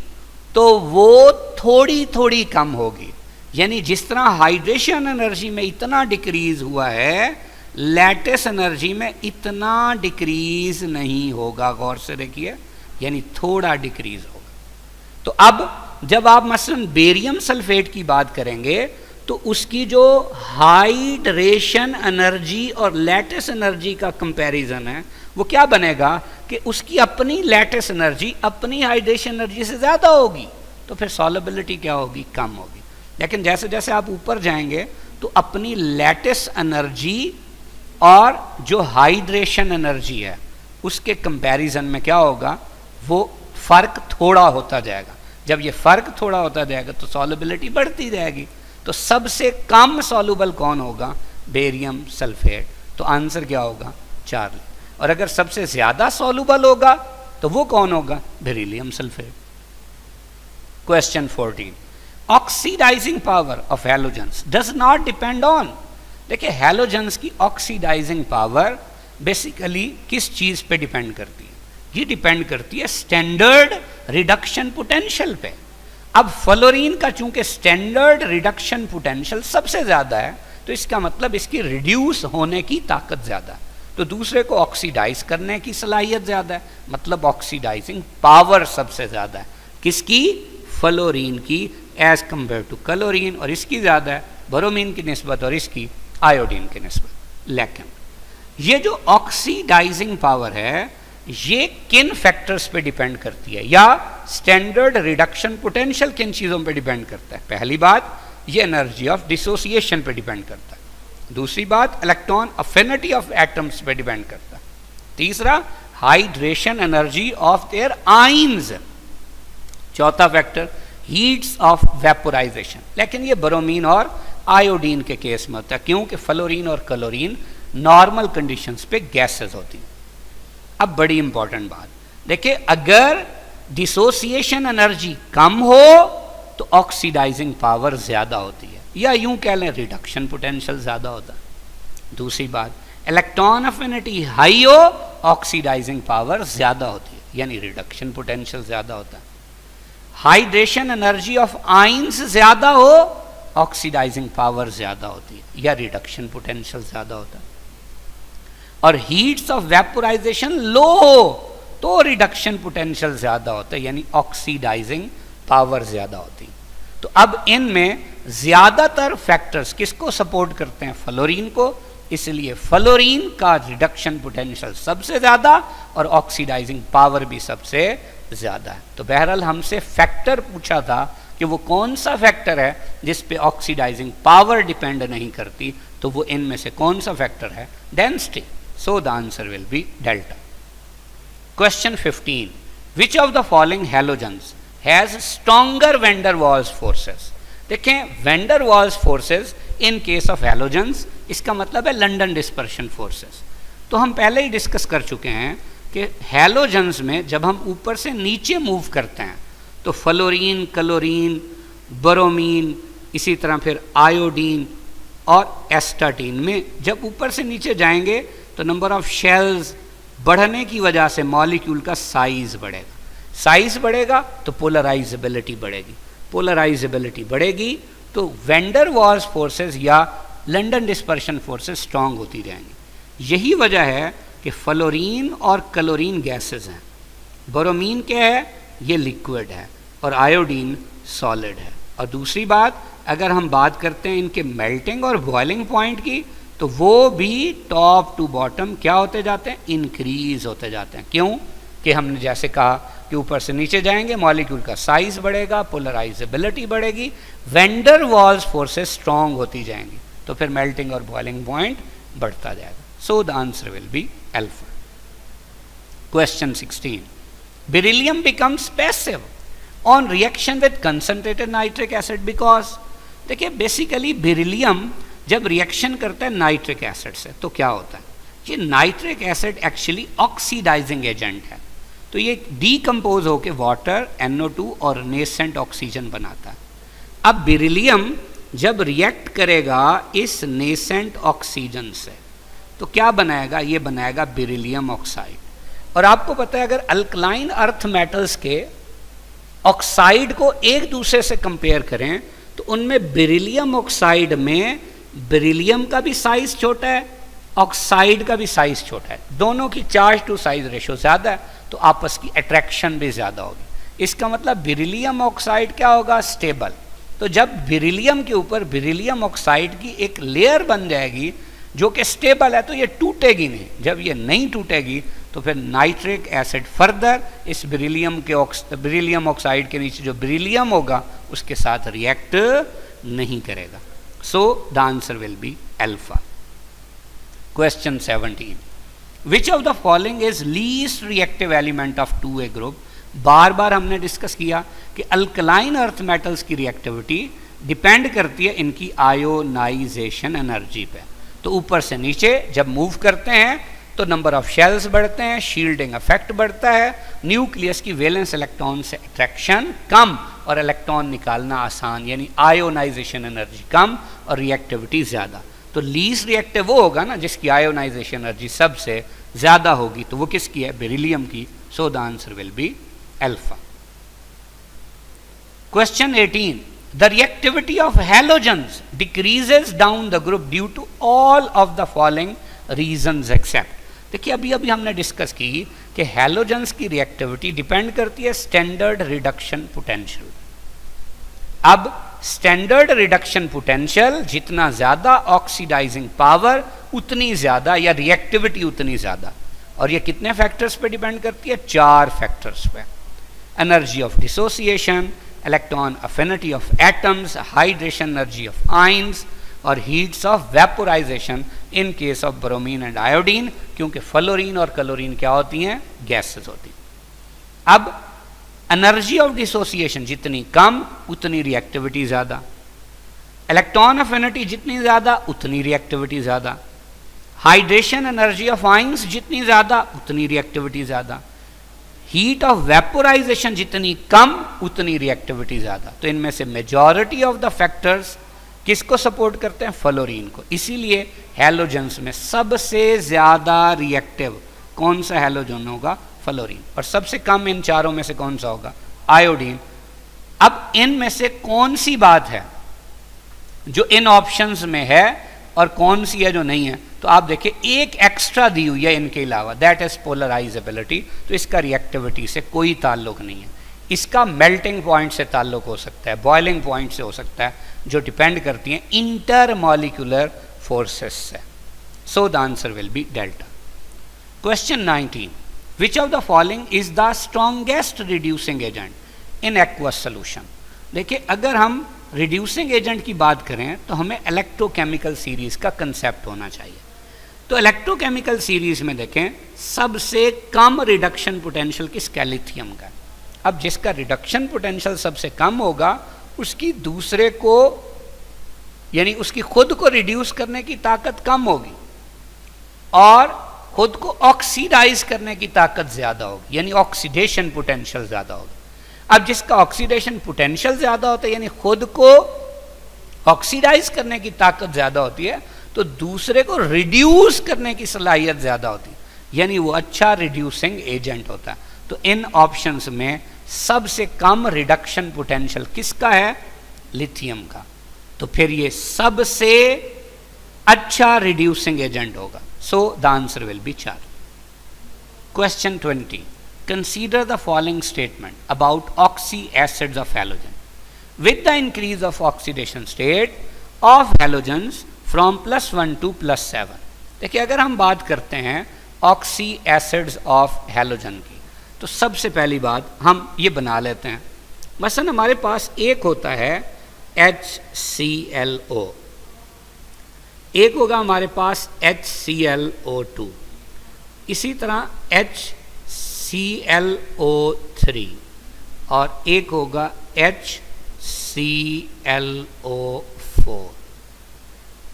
तो वो थोड़ी थोड़ी कम होगी। यानी जिस तरह हाइड्रेशन एनर्जी में इतना डिक्रीज हुआ है, लैटिस एनर्जी में इतना डिक्रीज नहीं होगा। गौर से देखिए, यानी थोड़ा डिक्रीज होगा। तो अब जब आप मसलन बेरियम सल्फेट की बात करेंगे तो उसकी जो हाइड्रेशन एनर्जी और लैटिस एनर्जी का कंपैरिजन है वो क्या बनेगा कि उसकी अपनी लैटिस एनर्जी अपनी हाइड्रेशन एनर्जी से ज़्यादा होगी, तो फिर सॉल्युबिलिटी क्या होगी, कम होगी। लेकिन जैसे जैसे आप ऊपर जाएंगे तो अपनी लैटिस एनर्जी और जो हाइड्रेशन एनर्जी है उसके कंपैरिजन में क्या होगा, वो फ़र्क थोड़ा होता जाएगा। जब ये फ़र्क थोड़ा होता जाएगा तो सॉल्युबिलिटी बढ़ती जाएगी। तो सबसे कम सॉल्युबल कौन होगा, बेरियम सल्फेट। तो आंसर क्या होगा, 4। और अगर सबसे ज़्यादा सॉल्युबल होगा तो वो कौन होगा, beryllium sulphate. Question 14, oxidizing power of halogens does not depend on. देखिए हैलोजेंस की ऑक्सीडाइजिंग पावर बेसिकली किस चीज़ पे डिपेंड करती है, ये डिपेंड करती है स्टैंडर्ड रिडक्शन पोटेंशियल पे। अब फ्लोरीन का चूंकि स्टैंडर्ड रिडक्शन पोटेंशियल सबसे ज़्यादा है तो इसका मतलब इसकी रिड्यूस होने की ताकत ज़्यादा है, तो दूसरे को ऑक्सीडाइज करने की सलाहियत ज़्यादा है, मतलब ऑक्सीडाइजिंग पावर सबसे ज़्यादा है किसकी, फ्लोरीन की एज कंपेयर टू क्लोरीन, और इसकी ज़्यादा है ब्रोमीन की निस्बत और इसकी आयोडीन की निस्बत। लेकिन ये जो ऑक्सीडाइजिंग पावर है ये किन फैक्टर्स पे डिपेंड करती है, या स्टैंडर्ड रिडक्शन पोटेंशियल किन चीज़ों पे डिपेंड करता है। पहली बात, ये एनर्जी ऑफ डिसोसिएशन पे डिपेंड करता है। दूसरी बात, इलेक्ट्रॉन अफिनिटी ऑफ एटम्स पे डिपेंड करता है। तीसरा, hydration energy of their ions. चौथा फैक्टर, हीट्स ऑफ वेपोराइजेशन। लेकिन ये ब्रोमीन और आयोडीन के केस में होता है, क्योंकि फ्लोरीन और क्लोरीन नॉर्मल कंडीशंस पे गैसेस होती हैं। अब बड़ी इंपॉर्टेंट बात देखिए, अगर डिसोसिएशन एनर्जी कम हो तो ऑक्सीडाइजिंग पावर ज़्यादा होती है, या यूं कह लें रिडक्शन पोटेंशियल ज़्यादा होता है। दूसरी बात, इलेक्ट्रॉन अफिनिटी हाई हो, ऑक्सीडाइजिंग पावर ज़्यादा होती है, यानी रिडक्शन पोटेंशियल ज़्यादा होता है। हाइड्रेशन एनर्जी ऑफ आयंस ज़्यादा हो, ऑक्सीडाइजिंग पावर ज़्यादा होती है, या रिडक्शन पोटेंशियल ज़्यादा होता है। और हीट्स ऑफ वेपोराइजेशन लो हो तो रिडक्शन पोटेंशियल ज़्यादा होता है, यानी ऑक्सीडाइजिंग पावर ज़्यादा होती है। तो अब इनमें ज़्यादातर फैक्टर्स किसको सपोर्ट करते हैं, फ्लोरीन को, इसलिए फ्लोरीन का रिडक्शन पोटेंशियल सबसे ज़्यादा और ऑक्सीडाइजिंग पावर भी सबसे ज़्यादा है। तो बहरहाल हमसे फैक्टर पूछा था कि वो कौन सा फैक्टर है जिस पे ऑक्सीडाइजिंग पावर डिपेंड नहीं करती, तो वो इनमें से कौन सा फैक्टर है, density. So the answer will be delta. Question 15. Which of the following halogens has stronger van der Waals forces? देखें van der Waals forces in case of halogens इसका मतलब है लंडन डिस्पर्शन फोर्सेस। तो हम पहले ही discuss कर चुके हैं कि हैलोजेंस में जब हम ऊपर से नीचे मूव करते हैं तो फ्लोरीन, क्लोरीन, ब्रोमीन, इसी तरह फिर आयोडीन और एस्टाटीन में जब ऊपर से नीचे जाएंगे तो नंबर ऑफ शेल्स, बढ़ने की वजह से मॉलिक्यूल का साइज बढ़ेगा, साइज बढ़ेगा तो पोलराइजेबिलिटी बढ़ेगी, पोलराइजेबिलिटी बढ़ेगी तो वेंडर वॉल्स फोर्सेस या लंदन डिस्पर्शन फोर्सेस स्ट्रांग होती जाएंगी। यही वजह है कि फ्लोरीन और क्लोरीन गैसेस हैं, ब्रोमीन क्या है, ये लिक्विड है, और आयोडीन सॉलिड है। और दूसरी बात, अगर हम बात करते हैं इनके मेल्टिंग और बॉइलिंग पॉइंट की, तो वो भी टॉप टू बॉटम क्या होते जाते हैं, इंक्रीज होते जाते हैं। क्यों? कि हमने जैसे कहा कि ऊपर से नीचे जाएंगे, मॉलिक्यूल का साइज बढ़ेगा, पोलराइजेबिलिटी बढ़ेगी, वेंडर वॉल्स फोर्सेस स्ट्रांग होती जाएंगी, तो फिर मेल्टिंग और बॉइलिंग पॉइंट बढ़ता जाएगा। सो the answer will be alpha. Question 16, beryllium becomes passive on reaction with concentrated nitric acid because, देखिए बेसिकली बेरिलियम जब रिएक्शन करता है नाइट्रिक एसिड से तो क्या होता है, ये nitric acid actually oxidizing agent है, तो ये डीकम्पोज होकर वाटर, NO2 और नेसेंट ऑक्सीजन बनाता है। अब बेरिलियम जब रिएक्ट करेगा इस नेसेंट ऑक्सीजन से तो क्या बनाएगा, ये बनाएगा बेरिलियम ऑक्साइड। और आपको पता है अगर अल्कलाइन अर्थ मेटल्स के ऑक्साइड को एक दूसरे से कंपेयर करें तो उनमें बेरिलियम ऑक्साइड में बेरिलियम का भी साइज छोटा है, ऑक्साइड का भी साइज छोटा है, दोनों की चार्ज टू साइज रेशियो ज़्यादा है, तो आपस की अट्रैक्शन भी ज़्यादा होगी। इसका मतलब बेरिलियम ऑक्साइड क्या होगा, स्टेबल। तो जब बेरिलियम के ऊपर बेरिलियम ऑक्साइड की एक लेयर बन जाएगी जो कि स्टेबल है, तो ये टूटेगी नहीं। जब ये नहीं टूटेगी तो फिर नाइट्रिक एसिड फर्दर इस बेरिलियम ऑक्साइड के नीचे जो बेरिलियम होगा उसके साथ रिएक्ट नहीं करेगा। So the answer will be alpha. Question 17, which of the following is least reactive element of 2A group. बार बार हमने डिस्कस किया कि अल्कलाइन अर्थ मेटल्स की रिएक्टिविटी डिपेंड करती है इनकी आयोनाइजेशन एनर्जी पे। तो ऊपर से नीचे जब मूव करते हैं तो नंबर ऑफ शेल्स बढ़ते हैं, शील्डिंग इफेक्ट बढ़ता है, न्यूक्लियस की वैलेंस इलेक्ट्रॉन से अट्रैक्शन कम और इलेक्ट्रॉन निकालना आसान, यानी आयोनाइजेशन एनर्जी कम और रिएक्टिविटी ज़्यादा। तो लीस्ट रिएक्टिव वो होगा ना जिसकी आयोनाइजेशन एनर्जी सबसे ज़्यादा होगी, तो वो किसकी है, बेरिलियम की। So the answer will be alpha. Question 18, the reactivity of halogens decreases down the group due to all of the following reasons except. देखिए अभी हमने डिस्कस की कि हैलोजेंस की रिएक्टिविटी डिपेंड करती है स्टैंडर्ड रिडक्शन पोटेंशियल। अब स्टैंडर्ड रिडक्शन पोटेंशियल जितना ज्यादा ऑक्सीडाइजिंग पावर उतनी ज्यादा या रिएक्टिविटी उतनी ज्यादा, और ये कितने फैक्टर्स पे डिपेंड करती है, 4 फैक्टर्स पे। Energy of dissociation, electron affinity of atoms, hydration energy of ions और heats of vaporization in case of bromine and iodine, क्योंकि फ्लोरीन और क्लोरीन क्या होती हैं, गैसेस होती हैं। अब एनर्जी ऑफ डिसोसिएशन जितनी कम उतनी रिएक्टिविटी ज़्यादा, इलेक्ट्रॉन अफिनिटी जितनी ज़्यादा उतनी रिएक्टिविटी ज़्यादा, हाइड्रेशन एनर्जी ऑफ आयंस जितनी ज़्यादा उतनी रिएक्टिविटी ज़्यादा, हीट ऑफ वेपोराइजेशन जितनी कम उतनी रिएक्टिविटी ज़्यादा। तो इनमें से मेजॉरिटी ऑफ द फैक्टर्स किसको सपोर्ट करते हैं, फ्लोरीन को। इसीलिए हैलोजेंस में सबसे ज़्यादा रिएक्टिव कौन सा हैलोजन होगा, फ्लोरीन, और सबसे कम इन चारों में से कौन सा होगा, आयोडीन। अब इनमें से कौन सी बात है जो इन ऑप्शंस में है और कौन सी है जो नहीं है, तो आप देखिए एक एक्स्ट्रा दी हुई है इनके अलावा, दैट इज पोलराइजेबिलिटी। तो इसका रिएक्टिविटी से कोई ताल्लुक नहीं है, इसका मेल्टिंग पॉइंट से ताल्लुक हो सकता है, बॉइलिंग पॉइंट से हो सकता है, जो डिपेंड करती हैं इंटरमॉलिक्यूलर फोर्सेस से। सो the answer will B delta. Question 19, which of the following is the strongest reducing agent in aqueous solution. देखिए अगर हम रिड्यूसिंग एजेंट की बात करें तो हमें इलेक्ट्रोकेमिकल सीरीज का कंसेप्ट होना चाहिए। तो इलेक्ट्रोकेमिकल सीरीज में देखें सबसे कम रिडक्शन पोटेंशियल किसका, लिथियम का। अब जिसका रिडक्शन पोटेंशियल सबसे कम होगा उसकी दूसरे को यानी उसकी खुद को रिड्यूस करने की ताकत कम होगी और खुद को ऑक्सीडाइज करने की ताकत ज्यादा होगी, यानी ऑक्सीडेशन पोटेंशियल ज्यादा होगी। अब जिसका ऑक्सीडेशन पोटेंशियल ज्यादा होता है यानी खुद को ऑक्सीडाइज करने की ताकत ज्यादा होती है, तो दूसरे को रिड्यूस करने की सलाहियत ज्यादा होती है। यानी वो अच्छा रिड्यूसिंग एजेंट होता है। तो इन ऑप्शंस में सबसे कम रिडक्शन पोटेंशियल किसका है? लिथियम का। तो फिर ये सबसे अच्छा रिड्यूसिंग एजेंट होगा। सो the answer will B 4। Question 20, consider the following statement about oxy acids of halogen with the increase of oxidation state of halogens from +1 to +7। देखिए अगर हम बात करते हैं ऑक्सी एसिड्स ऑफ हैलोजन की, तो सबसे पहली बात हम ये बना लेते हैं। मसलन हमारे पास एक होता है HClO, एक होगा हमारे पास HClO2, इसी तरह HClO3 और एक होगा HClO4।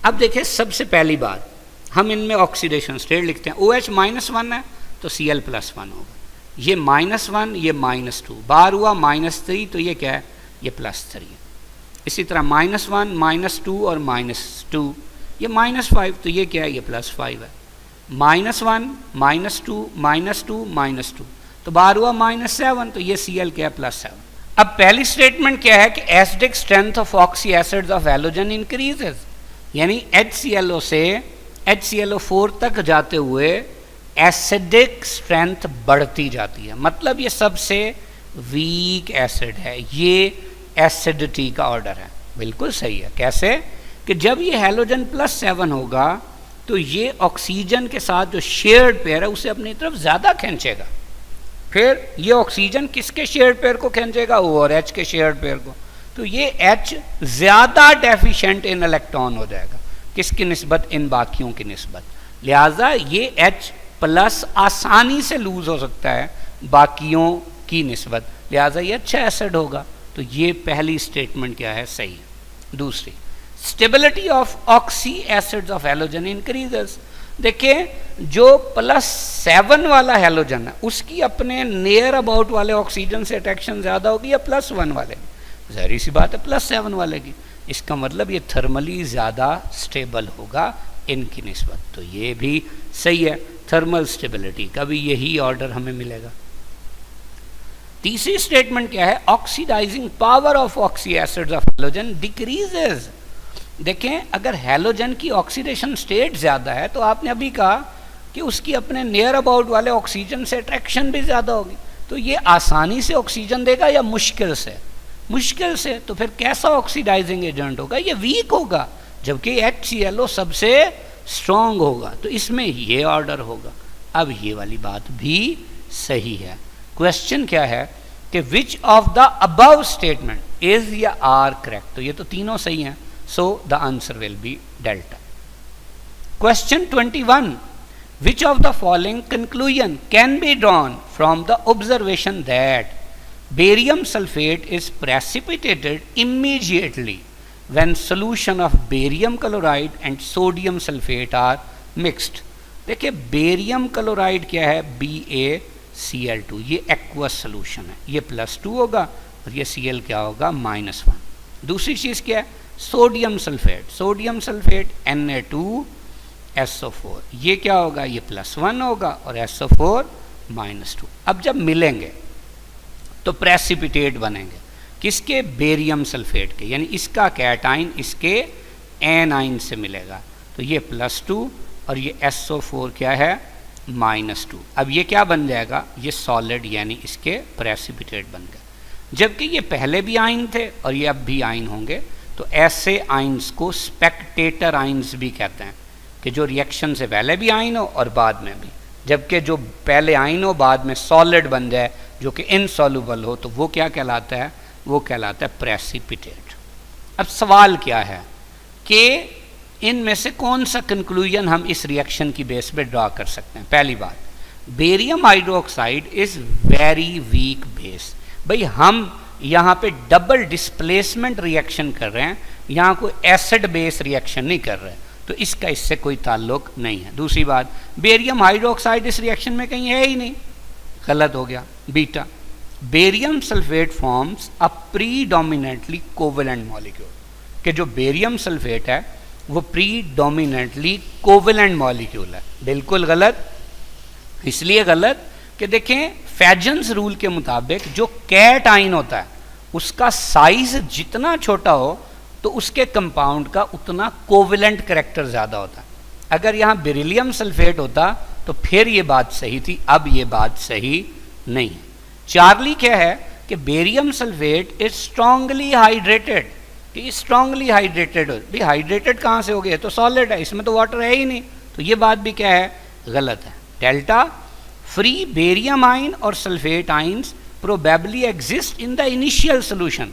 अब देखिए सबसे पहली बात हम इनमें ऑक्सीडेशन स्टेट लिखते हैं। OH -1 है तो Cl+1 होगा, ये -1 ये -2, बार हुआ -3 तो ये क्या है? ये +3 है। इसी तरह -1 -2 और -2, ये -5 तो ये क्या है? ये +5 है। -1 -2 -2 -2 तो बार हुआ -7 तो ये Cl क्या है? +7। अब पहली स्टेटमेंट क्या है कि acidic strength of oxy acids of halogen increases, यानी HClO से HClO4 तक जाते हुए एसिडिक स्ट्रेंथ बढ़ती जाती है। मतलब ये सबसे वीक एसिड है, ये एसिडिटी का ऑर्डर है। बिल्कुल सही है। कैसे? कि जब ये हैलोजन +7 होगा तो ये ऑक्सीजन के साथ जो शेयर्ड पेयर है उसे अपनी तरफ ज़्यादा खींचेगा। फिर ये ऑक्सीजन किसके शेयर्ड पेयर को खींचेगा? O और H के शेयर्ड पेयर को। तो ये H ज़्यादा डेफिशिएंट इन इलेक्ट्रॉन हो जाएगा, किसकी निस्बत? इन बाकियों की निस्बत। लिहाजा ये H+ आसानी से लूज हो सकता है बाकियों की निस्बत, लिहाजा ये अच्छा एसिड होगा। तो ये पहली स्टेटमेंट क्या है? सही है। दूसरी, stability of oxy acids of halogen increases. देखिए जो +7 वाला हैलोजन है उसकी अपने नियर अबाउट वाले ऑक्सीजन से अट्रैक्शन ज़्यादा होगी या +1 वाले की? ज़ाहिर सी बात है +7 वाले की। इसका मतलब ये थर्मली ज़्यादा स्टेबल होगा इनकी निस्बत। तो ये भी सही है, थर्मल स्टेबिलिटी का भी यही ऑर्डर हमें मिलेगा। तीसरी स्टेटमेंट क्या है? Oxidizing power of oxy acids of halogen decreases. देखें अगर हैलोजन की ऑक्सीडेशन स्टेट ज़्यादा है तो आपने अभी कहा कि उसकी अपने नियर अबाउट वाले ऑक्सीजन से अट्रैक्शन भी ज़्यादा होगी। तो ये आसानी से ऑक्सीजन देगा या मुश्किल से? मुश्किल से। तो फिर कैसा ऑक्सीडाइजिंग एजेंट होगा? ये वीक होगा, जबकि HClO सबसे स्ट्रॉन्ग होगा। तो इसमें ये ऑर्डर होगा। अब ये वाली बात भी सही है। क्वेश्चन क्या है कि विच of the above statement is या आर करेक्ट? तो ये तो तीनों सही हैं। So the answer will be delta. Question 21. Which of the following conclusion can be drawn from the observation that barium sulfate is precipitated immediately when solution of barium chloride and sodium sulfate are mixed? देखिए barium chloride क्या है? BaCl2, ये aqueous solution है, ये +2 होगा और ये Cl क्या होगा? -1। दूसरी चीज़ क्या है? Sodium sulphate, sodium sulphate Na2SO4, ये क्या होगा? ये +1 होगा और SO4 -2। अब जब मिलेंगे तो प्रेसिपिटेट बनेंगे, किसके? बेरियम सल्फेट के, यानी इसका कैटाइन इसके एनाइन से मिलेगा। तो ये +2 और ये SO4 क्या है? -2। अब ये क्या बन जाएगा? ये सॉलिड यानी इसके प्रेसिपिटेट बन गए। जबकि ये पहले भी आइन थे और ये अब भी आइन होंगे। तो ऐसे आइंस को स्पेक्टेटर आइंस भी कहते हैं, कि जो रिएक्शन से पहले भी आइन हो और बाद में भी। जबकि जो पहले आइन हो बाद में सॉलिड बन जाए जो कि इनसॉल्युबल हो, तो वो क्या कहलाता है? वो कहलाता है प्रेसिपिटेट। अब सवाल क्या है कि इनमें से कौन सा कंक्लूजन हम इस रिएक्शन की बेस पे ड्रा कर सकते हैं? पहली बात, barium hydroxide is very weak base. भाई हम यहाँ पे डबल डिस्प्लेसमेंट रिएक्शन कर रहे हैं, यहाँ कोई एसिड बेस रिएक्शन नहीं कर रहे हैं, तो इसका इससे कोई ताल्लुक नहीं है। दूसरी बात, बेरियम हाइड्रोक्साइड इस रिएक्शन में कहीं है ही नहीं, गलत हो गया। Beta, barium sulphate forms a predominantly covalent molecule, कि जो बेरियम सल्फेट है वो प्रीडोमिनेंटली कोवेलेंट मॉलिक्यूल है, बिल्कुल गलत। इसलिए गलत कि देखें फैजन्स रूल के मुताबिक जो कैट आयन होता है उसका साइज जितना छोटा हो तो उसके कंपाउंड का उतना कोवेलेंट कैरेक्टर ज़्यादा होता है। अगर यहाँ बेरिलियम सल्फेट होता तो फिर ये बात सही थी, अब ये बात सही नहीं है। चार्ली क्या है कि barium sulphate is strongly hydrated, कि स्ट्रांगली हाइड्रेटेड हो भाई, हाइड्रेटेड कहाँ से हो गया, तो सॉलिड है, इसमें तो वाटर है ही नहीं, तो ये बात भी क्या है, गलत है। डेल्टा फ्री बेरियम आयन और sulphate ions probably exist in the initial solution.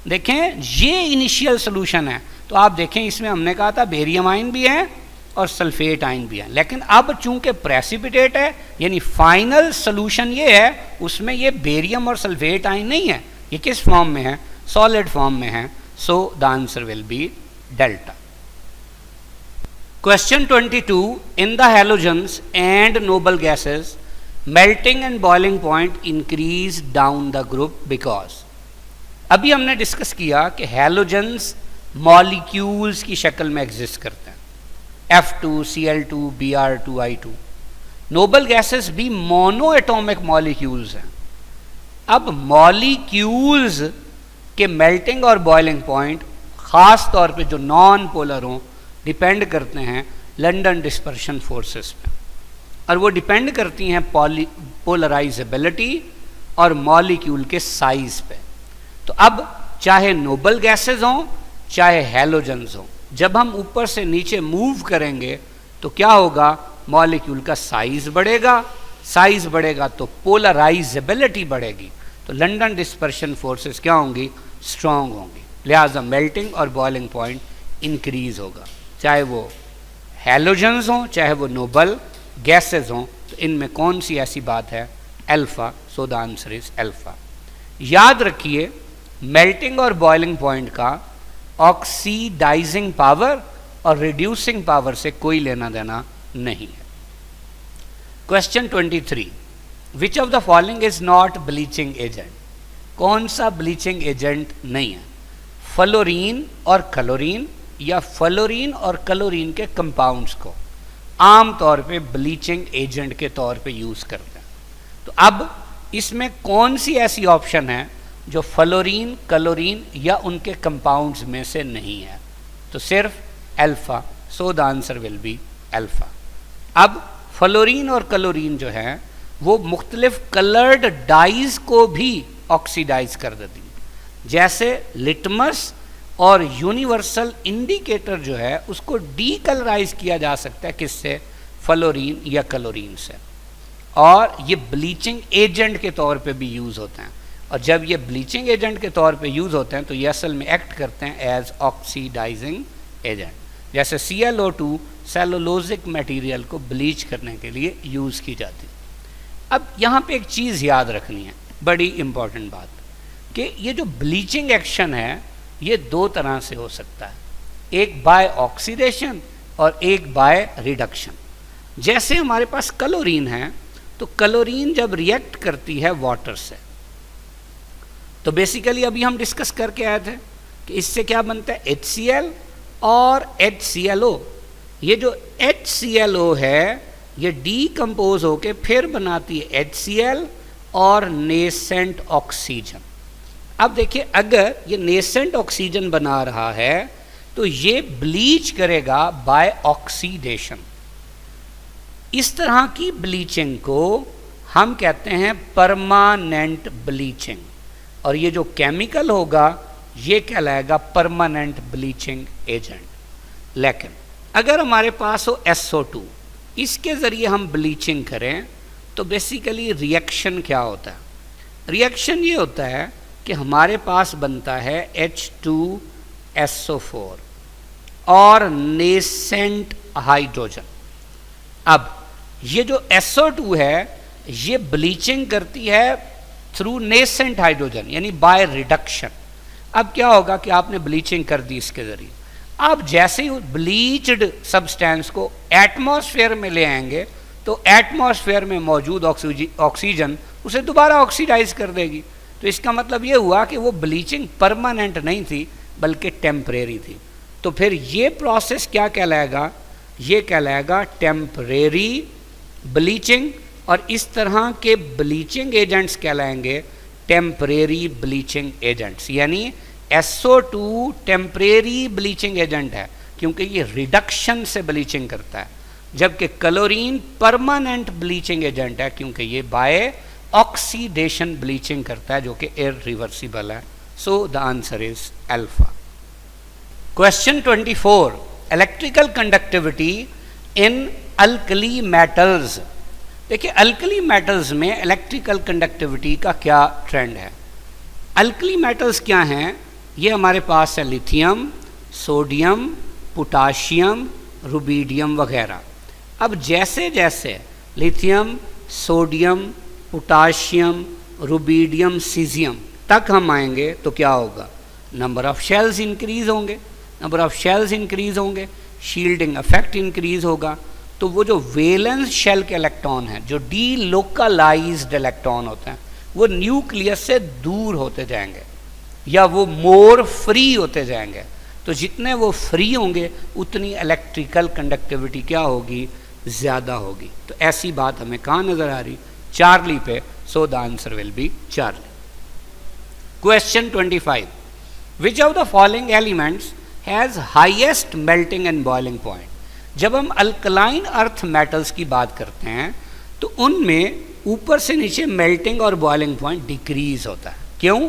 देखें ये इनिशियल सोल्यूशन है, तो आप देखें इसमें हमने कहा था बेरियम आयन भी है और सल्फेट आयन भी है, लेकिन अब चूंकि प्रेसिपिटेट है यानी फाइनल सोल्यूशन ये है, उसमें ये बेरियम और सल्फेट आयन नहीं है, ये किस फॉर्म में है, सॉलिड फॉर्म में है। सो the answer will B delta. Question 22, in the halogens and noble gases melting and boiling point increase down the group because. अभी हमने डिस्कस किया कि हैलोजन्स मॉलिक्यूल्स की शक्ल में एग्जिस्ट करते हैं, F2, Cl2, Br2, I2। Noble gases भी मोनो एटॉमिक मॉलिक्यूल्स हैं। अब मॉलिक्यूल्स के मेल्टिंग और बॉइलिंग पॉइंट खास तौर पे जो नॉन पोलर हों डिपेंड करते हैं लंदन डिस्पर्शन फोर्सेस पे, और वो डिपेंड करती हैं पोलराइजेबिलिटी और मॉलिक्यूल के साइज पे। तो अब चाहे नोबल गैसेस हों चाहे हैलोजन्स हों, जब हम ऊपर से नीचे मूव करेंगे तो क्या होगा, मॉलिक्यूल का साइज बढ़ेगा, साइज बढ़ेगा तो पोलराइजेबिलिटी बढ़ेगी, तो लंदन डिस्पर्शन फोर्सेस क्या होंगी, स्ट्रांग होंगी, लिहाजा मेल्टिंग और बॉइलिंग पॉइंट इंक्रीज होगा। चाहे वो हैलोजन्स हों चाहे वो नोबल गैसेस हों, तो इनमें कौन सी ऐसी बात है, alpha. So the answer is alpha. याद रखिए मेल्टिंग और बॉइलिंग पॉइंट का ऑक्सीडाइजिंग पावर और रिड्यूसिंग पावर से कोई लेना देना नहीं है। Question 23, which of the following is not bleaching agent. कौन सा ब्लीचिंग एजेंट नहीं है, फ्लोरीन और क्लोरीन या फ्लोरीन और क्लोरीन के कंपाउंड्स को आम तौर पे ब्लीचिंग एजेंट के तौर पे यूज करते हैं। तो अब इसमें कौन सी ऐसी ऑप्शन है जो फ्लोरीन, क्लोरीन या उनके कंपाउंड्स में से नहीं है, तो सिर्फ alpha. So the answer will be alpha. अब फ्लोरीन और क्लोरीन जो है वो मुख्तलिफ कलर्ड डाइज को भी ऑक्सीडाइज कर देती है, जैसे लिटमस और यूनिवर्सल इंडिकेटर जो है उसको डीकलराइज किया जा सकता है, किससे, फ्लोरीन या क्लोरीन से, और ये ब्लीचिंग एजेंट के तौर पे भी यूज होते हैं। और जब ये ब्लीचिंग एजेंट के तौर पे यूज होते हैं तो ये असल में एक्ट करते हैं एज ऑक्सीडाइजिंग एजेंट, जैसे ClO2 सेलुलोजिक मटेरियल को ब्लीच करने के लिए यूज की जाती है। अब यहाँ पे एक चीज़ याद रखनी है, बड़ी इंपॉर्टेंट बात, कि ये जो ब्लीचिंग एक्शन है ये दो तरह से हो सकता है, एक बाय ऑक्सीडेशन और एक बाय रिडक्शन। जैसे हमारे पास क्लोरीन है, तो क्लोरीन जब रिएक्ट करती है वाटर से, तो बेसिकली अभी हम डिस्कस करके आए थे कि इससे क्या बनता है, HCl और HClO। ये जो HClO है ये डीकम्पोज होके फिर बनाती है HCl और नेसेंट ऑक्सीजन। अब देखिए अगर ये नेसेंट ऑक्सीजन बना रहा है तो ये ब्लीच करेगा बाय ऑक्सीडेशन। इस तरह की ब्लीचिंग को हम कहते हैं परमानेंट ब्लीचिंग, और ये जो केमिकल होगा ये कहलाएगा परमानेंट ब्लीचिंग एजेंट। लेकिन अगर हमारे पास हो SO2, इसके ज़रिए हम ब्लीचिंग करें तो बेसिकली रिएक्शन क्या होता है, रिएक्शन ये होता है कि हमारे पास बनता है H2SO4 और नेसेंट हाइड्रोजन। अब ये जो SO2 है ये ब्लीचिंग करती है थ्रू नेसेंट हाइड्रोजन यानी बाय रिडक्शन। अब क्या होगा कि आपने ब्लीचिंग कर दी इसके ज़रिए, आप जैसे ही ब्लीच्ड सब्सटेंस को एटमॉस्फेयर में ले आएंगे तो एटमॉस्फेयर में मौजूद ऑक्सीजन उसे दोबारा ऑक्सीडाइज कर देगी। तो इसका मतलब ये हुआ कि वो ब्लीचिंग परमानेंट नहीं थी बल्कि टेम्परेरी थी। तो फिर ये प्रोसेस क्या कहलाएगा, ये कहलाएगा टेम्परेरी ब्लीचिंग, और इस तरह के ब्लीचिंग एजेंट्स कहलाएंगे टेम्परेरी ब्लीचिंग एजेंट्स, यानी SO2 टेम्परेरी ब्लीचिंग एजेंट है क्योंकि ये रिडक्शन से ब्लीचिंग करता है, जबकि क्लोरीन परमानेंट ब्लीचिंग एजेंट है क्योंकि ये बाय ऑक्सीडेशन ब्लीचिंग करता है जो कि इरिवर्सिबल है। सो the answer is alpha. Question 24, electrical conductivity in alkali metals. देखिए अल्कली मेटल्स में इलेक्ट्रिकल कंडक्टिविटी का क्या ट्रेंड है। अल्कली मेटल्स क्या हैं? ये हमारे पास है लिथियम, सोडियम, पोटाशियम, रुबीडियम वगैरह। अब जैसे जैसे lithium, sodium, potassium, rubidium, caesium तक हम आएंगे तो क्या होगा? नंबर ऑफ शेल्स इंक्रीज होंगे, नंबर ऑफ शेल्स इंक्रीज होंगे, शील्डिंग इफेक्ट इंक्रीज होगा। तो वो जो वैलेंस शेल के इलेक्ट्रॉन हैं, जो डीलोकलाइज्ड इलेक्ट्रॉन होते हैं, वो न्यूक्लियस से दूर होते जाएंगे या वो मोर फ्री होते जाएंगे। तो जितने वो फ्री होंगे उतनी इलेक्ट्रिकल कंडक्टिविटी क्या होगी? ज़्यादा होगी। तो ऐसी बात हमें कहाँ नज़र आ रही? चार्ली पे। So the answer will B Charlie. Question 25, which of the following elements has highest melting and boiling point. जब हम अल्कलाइन अर्थ मेटल्स की बात करते हैं तो उनमें ऊपर से नीचे मेल्टिंग और बॉइलिंग पॉइंट डिक्रीज होता है। क्यों?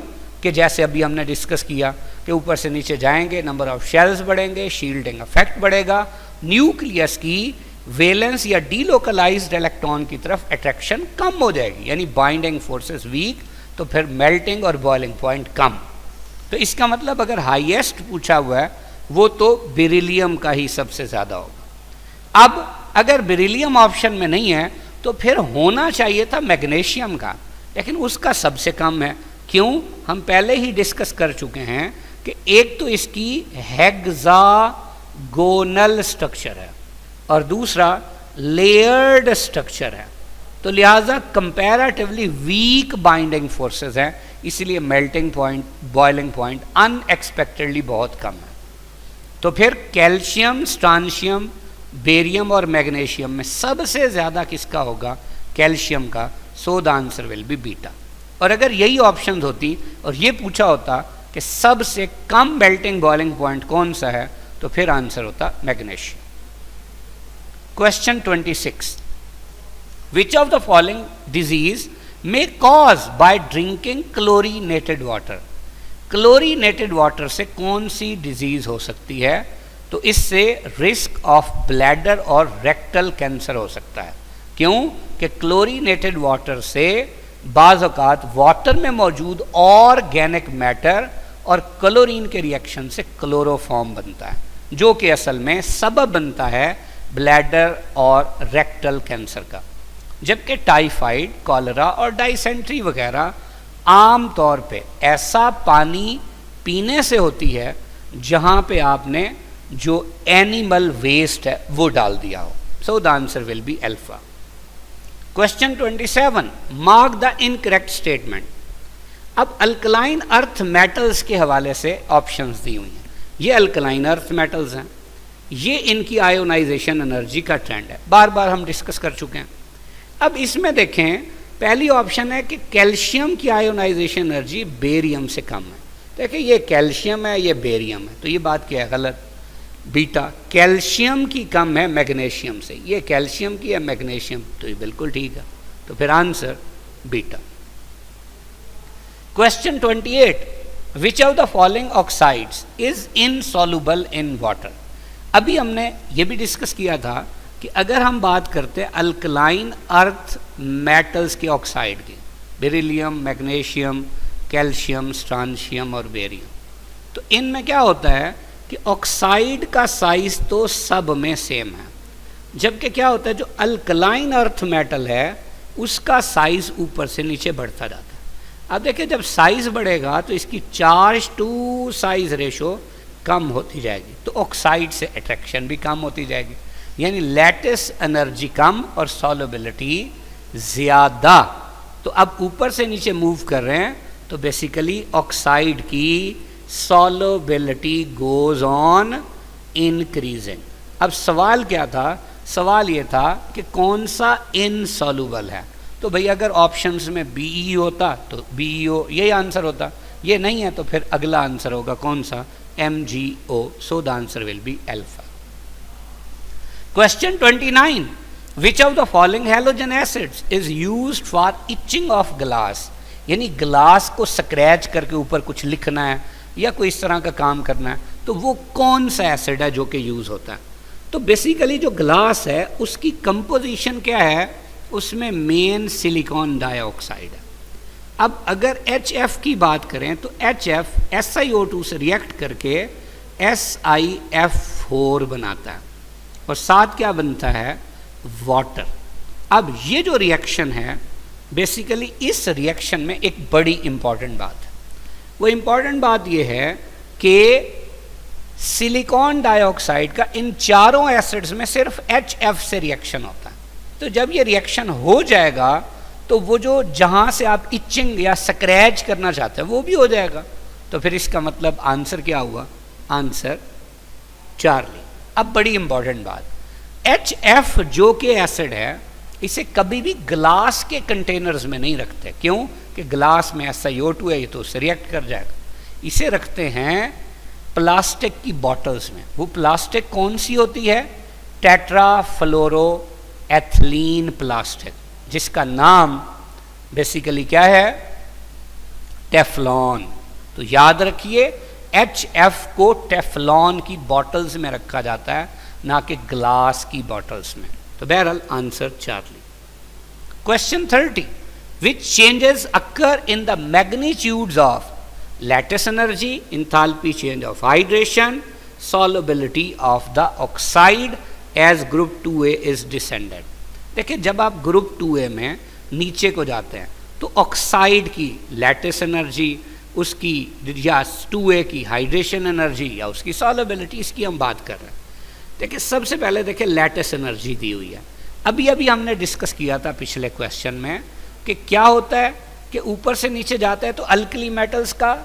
कि जैसे अभी हमने डिस्कस किया कि ऊपर से नीचे जाएंगे, नंबर ऑफ शेल्स बढ़ेंगे, शील्डिंग इफेक्ट बढ़ेगा, न्यूक्लियस की वैलेंस या डीलोकलाइज्ड इलेक्ट्रॉन की तरफ अट्रैक्शन कम हो जाएगी, यानी बाइंडिंग फोर्सेस वीक, तो फिर मेल्टिंग और बॉइलिंग पॉइंट कम। तो इसका मतलब अगर हाईएस्ट पूछा हुआ है वो तो बेरिलियम का ही सबसे ज़्यादा होगा। अब अगर बेरिलियम ऑप्शन में नहीं है तो फिर होना चाहिए था मैग्नीशियम का, लेकिन उसका सबसे कम है। क्यों? हम पहले ही डिस्कस कर चुके हैं कि एक तो इसकी हेक्सागोनल स्ट्रक्चर है और दूसरा लेयर्ड स्ट्रक्चर है, तो लिहाजा कंपैरेटिवली वीक बाइंडिंग फोर्सेस हैं, इसलिए melting point, boiling point unexpectedly बहुत कम है। तो फिर कैल्शियम, स्ट्रांशियम, बेरियम और मैग्नीशियम में सबसे ज़्यादा किसका होगा? कैल्शियम का। सो the answer will be beta. और अगर यही ऑप्शन होती और ये पूछा होता कि सबसे कम मेल्टिंग बॉइलिंग पॉइंट कौन सा है, तो फिर आंसर होता magnesium. Question 26, which of the following disease may cause by drinking chlorinated water. Chlorinated water से कौन सी डिजीज हो सकती है? तो इससे रिस्क ऑफ ब्लैडर और रेक्टल कैंसर हो सकता है। क्यों? कि क्लोरीनेटेड वाटर से बाज़ औक़ात वाटर में मौजूद ऑर्गेनिक मैटर और क्लोरीन के रिएक्शन से क्लोरोफॉर्म बनता है, जो कि असल में सबब बनता है ब्लैडर और रेक्टल कैंसर का। जबकि टाइफाइड, कॉलरा और डाइसेंट्री वगैरह आम तौर पे ऐसा पानी पीने से होती है जहाँ पे आपने जो एनिमल वेस्ट है वो डाल दिया हो। सो the answer will be alpha. Question 27, mark the incorrect statement. अब अल्कलाइन अर्थ मेटल्स के हवाले से ऑप्शंस दी हुई हैं। ये अल्कलाइन अर्थ मेटल्स हैं, ये इनकी आयोनाइजेशन एनर्जी का ट्रेंड है, बार बार हम डिस्कस कर चुके हैं। अब इसमें देखें, पहली ऑप्शन है कि कैल्शियम की आयोनाइजेशन एनर्जी बेरियम से कम है। देखिए ये कैल्शियम है, ये बेरियम है, तो ये बात क्या है? गलत। बीटा कैल्शियम की कम है मैग्नीशियम से, ये कैल्शियम की है मैग्नीशियम, तो ये बिल्कुल ठीक है। तो फिर answer beta. Question 28, which of the following oxides is insoluble in water. अभी हमने ये भी डिस्कस किया था कि अगर हम बात करते हैं अल्कलाइन अर्थ मेटल्स के ऑक्साइड की, बेरिलियम, मैग्नीशियम, कैल्शियम, स्ट्रांशियम और बेरियम, तो इनमें क्या होता है कि ऑक्साइड का साइज तो सब में सेम है, जबकि क्या होता है जो अल्कलाइन अर्थ मेटल है उसका साइज ऊपर से नीचे बढ़ता जाता है। अब देखिए जब साइज बढ़ेगा तो इसकी चार्ज टू साइज रेशो कम होती जाएगी, तो ऑक्साइड से अट्रैक्शन भी कम होती जाएगी, यानी लैटिस एनर्जी कम और सॉल्युबिलिटी ज़्यादा। तो अब ऊपर से नीचे मूव कर रहे हैं तो बेसिकली ऑक्साइड की सॉल्युबिलिटी गोज ऑन इंक्रीजिंग। अब सवाल क्या था सवाल ये था कि कौन सा इनसॉल्युबल है। तो भाई अगर ऑप्शंस में BE होता तो BeO यही आंसर होता, ये नहीं है तो फिर अगला आंसर होगा कौन सा, MgO। So the answer will be alpha. Question 29, which of the following halogen acids is used for etching of glass, यानी ग्लास को स्क्रैच करके ऊपर कुछ लिखना है या कोई इस तरह का काम करना है, तो वो कौन सा एसिड है जो कि यूज होता है। तो बेसिकली जो ग्लास है उसकी कंपोजिशन क्या है, उसमें मेन सिलिकॉन डाइऑक्साइड है। अब अगर HF की बात करें तो HF SiO2 से रिएक्ट करके SiF4 बनाता है और साथ क्या बनता है, वाटर। अब ये जो रिएक्शन है बेसिकली इस रिएक्शन में एक बड़ी इंपॉर्टेंट बात है। वो इंपॉर्टेंट बात ये है कि सिलिकॉन डाइऑक्साइड का इन चारों एसिड्स में सिर्फ HF से रिएक्शन होता है। तो जब ये रिएक्शन हो जाएगा तो वो जो जहां से आप इचिंग या स्क्रैच करना चाहते हैं वो भी हो जाएगा। तो फिर इसका मतलब आंसर क्या हुआ, आंसर चार्ली। अब बड़ी इंपॉर्टेंट बात, HF जो कि एसिड है इसे कभी भी ग्लास के कंटेनर्स में नहीं रखते। क्यों कि ग्लास में SiO2 है, ये तो उससे रिएक्ट कर जाएगा। इसे रखते हैं प्लास्टिक की बॉटल्स में। वो प्लास्टिक कौन सी होती है, टेट्रा फ्लोरो एथिलीन प्लास्टिक, जिसका नाम बेसिकली क्या है, टेफ्लॉन। तो याद रखिए HF को टेफ्लॉन की बॉटल्स में रखा जाता है, ना कि ग्लास की बॉटल्स में। तो बहरहाल answer Charlie. Question 30, which changes occur in the magnitudes of lattice energy, enthalpy change of hydration, solubility of the oxide age group 2A is descended. देखिए जब आप ग्रुप 2A में नीचे को जाते हैं तो ऑक्साइड की लैटिस एनर्जी, उसकी या 2A की हाइड्रेशन एनर्जी या उसकी सॉल्युबिलिटी, इसकी हम बात कर रहे हैं। देखिए सबसे पहले देखिए लैटिस एनर्जी दी हुई है। अभी हमने डिस्कस किया था पिछले क्वेश्चन में कि क्या होता है कि ऊपर से नीचे जाता है तो अल्कली मेटल्स का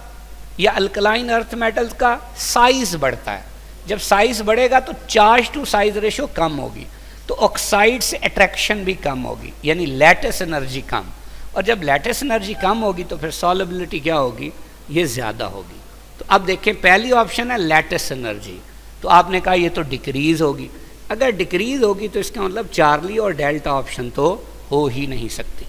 या अल्कलाइन अर्थ मेटल्स का साइज बढ़ता है। जब साइज बढ़ेगा तो चार्ज टू साइज रेशियो कम होगी, तो ऑक्साइड से अट्रैक्शन भी कम होगी, यानी लैटिस एनर्जी कम। और जब लैटिस एनर्जी कम होगी तो फिर सॉल्युबिलिटी क्या होगी, ये ज़्यादा होगी। तो अब देखें पहली ऑप्शन है लैटिस एनर्जी, तो आपने कहा ये तो डिक्रीज होगी। अगर डिक्रीज होगी तो इसका मतलब चार्ली और डेल्टा ऑप्शन तो हो ही नहीं सकती।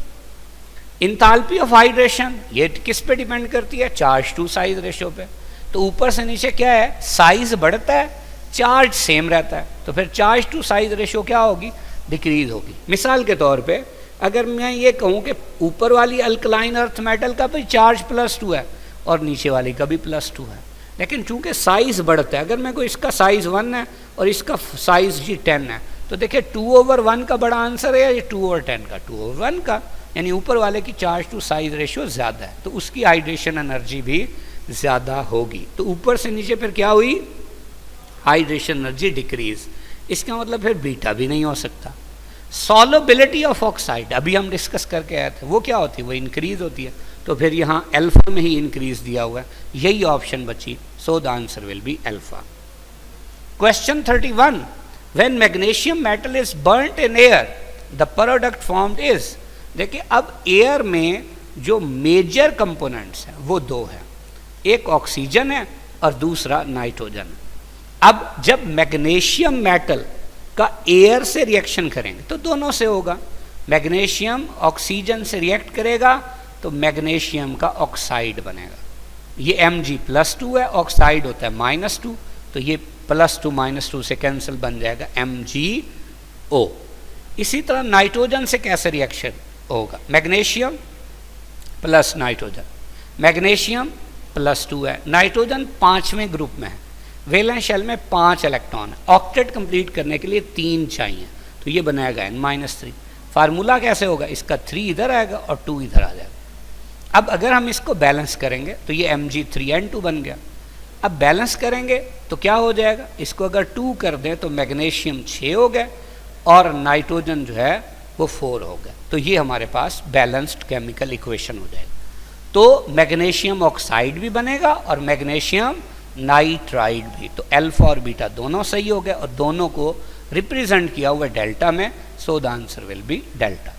इंथैल्पी ऑफ हाइड्रेशन ये किस पे डिपेंड करती है, चार्ज टू साइज रेशियो पे। तो ऊपर से नीचे क्या है, साइज बढ़ता है, चार्ज सेम रहता है, तो फिर चार्ज टू साइज रेशियो क्या होगी, डिक्रीज होगी। मिसाल के तौर पे अगर मैं ये कहूँ कि ऊपर वाली अल्कलाइन अर्थ मेटल का भी चार्ज +2 है और नीचे वाली का भी +2 है, लेकिन चूंकि साइज बढ़ता है, अगर मैं कोई इसका साइज 1 है और इसका साइज जी 10 है, तो देखिए 2/1 का बड़ा आंसर है, ये 2/10 का, 2/1 का, यानी ऊपर वाले की चार्ज टू साइज रेशियो ज़्यादा है, तो उसकी हाइड्रेशन एनर्जी भी ज़्यादा होगी। तो ऊपर से नीचे फिर क्या हुई, हाइड्रेशन एनर्जी डिक्रीज। इसका मतलब फिर बीटा भी नहीं हो सकता। सॉल्युबिलिटी ऑफ ऑक्साइड अभी हम डिस्कस करके आए थे, वो क्या होती है, वो इंक्रीज होती है, तो फिर यहाँ अल्फा में ही इंक्रीज दिया हुआ है, यही ऑप्शन बची। सो the answer will be alpha. Question 31, when magnesium metal is burnt in air the product formed is. देखिए अब एयर में जो मेजर कंपोनेंट्स हैं वो दो हैं, एक ऑक्सीजन है और दूसरा नाइट्रोजन है। अब जब मैग्नीशियम मेटल का एयर से रिएक्शन करेंगे तो दोनों से होगा, मैग्नीशियम ऑक्सीजन से रिएक्ट करेगा तो मैग्नीशियम का ऑक्साइड बनेगा। ये Mg+2 है, ऑक्साइड होता है -2, तो ये +2 -2 से कैंसिल बन जाएगा MgO। इसी तरह नाइट्रोजन से कैसे रिएक्शन होगा, मैग्नीशियम प्लस नाइट्रोजन, मैग्नीशियम +2 है, नाइट्रोजन 5वें ग्रुप में है, वैलेंस शेल में 5 इलेक्ट्रॉन है, ऑक्टेट कंप्लीट करने के लिए 3 चाहिए, तो ये बनाएगा N-3। फार्मूला कैसे होगा, इसका 3 इधर आएगा और 2 इधर आ जाएगा। अब अगर हम इसको बैलेंस करेंगे तो ये Mg3N2 बन गया। अब बैलेंस करेंगे तो क्या हो जाएगा, इसको अगर 2 कर दें तो मैग्नीशियम 6 हो गए और नाइट्रोजन जो है वो 4 हो गया। तो ये हमारे पास बैलेंस्ड केमिकल इक्वेशन हो जाएगा। तो मैग्नीशियम ऑक्साइड भी बनेगा और मैग्नीशियम नाइट्राइड भी। तो अल्फा और बीटा दोनों सही हो गए और दोनों को रिप्रेजेंट किया हुआ डेल्टा में, सो the answer will B delta.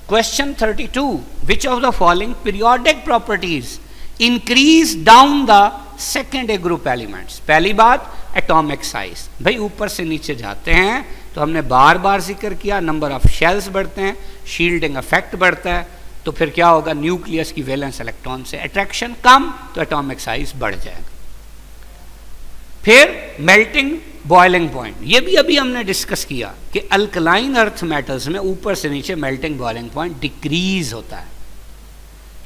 Question 32, which of the following periodic properties increase down the second A group elements. पहली बात एटॉमिक साइज, भाई ऊपर से नीचे जाते हैं तो हमने बार बार जिक्र किया, नंबर ऑफ शेल्स बढ़ते हैं, शील्डिंग इफेक्ट बढ़ता है, तो फिर क्या होगा, न्यूक्लियस की वैलेंस इलेक्ट्रॉन से अट्रैक्शन कम, तो एटॉमिक साइज बढ़ जाएगा। फिर मेल्टिंग बॉइलिंग पॉइंट, ये भी अभी हमने डिस्कस किया कि अल्कलाइन अर्थ मेटल्स में ऊपर से नीचे मेल्टिंग बॉइलिंग पॉइंट डिक्रीज होता है।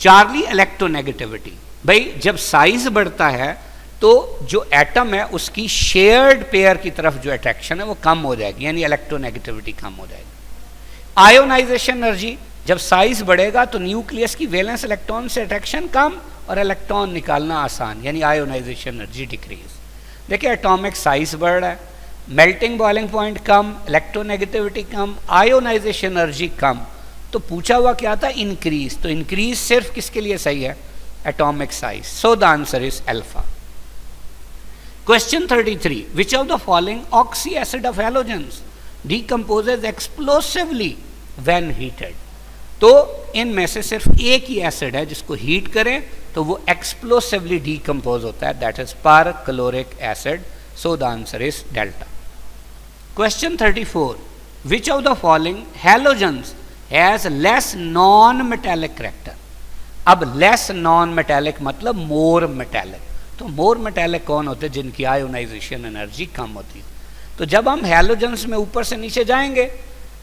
चार्ली इलेक्ट्रोनेगेटिविटी, भाई जब साइज बढ़ता है तो जो एटम है उसकी शेयर्ड पेयर की तरफ जो अट्रैक्शन है वो कम हो जाएगी, यानी इलेक्ट्रोनेगेटिविटी कम हो जाएगी। आयोनाइजेशन एनर्जी, जब साइज बढ़ेगा तो न्यूक्लियस की वैलेंस इलेक्ट्रॉन से अट्रैक्शन कम और इलेक्ट्रॉन निकालना आसान, यानी आयोनाइजेशन एनर्जी डिक्रीज। देखिए एटॉमिक साइज बढ़ रहा है, मेल्टिंग बॉइलिंग पॉइंट कम, इलेक्ट्रोनेगेटिविटी कम, आयोनाइजेशन एनर्जी कम, तो पूछा हुआ क्या था, इंक्रीज। तो इंक्रीज सिर्फ किसके लिए सही है, atomic size, so the answer is alpha. Question 33, which of the following oxy acid of halogens decomposes explosively when heated. तो इनमें से सिर्फ एक ही एसिड है जिसको हीट करें तो वो एक्सप्लोसिवली डिकम्पोज होता है, that is perchloric acid, so the answer is delta. Question 34, which of the following halogens has less non metallic character. अब लेस नॉन मेटेलिक मतलब मोर मेटेलिक, तो मोर मेटेलिक कौन होते हैं, जिनकी आयोनाइजेशन एनर्जी कम होती है। तो जब हम हैलोजेंस में ऊपर से नीचे जाएंगे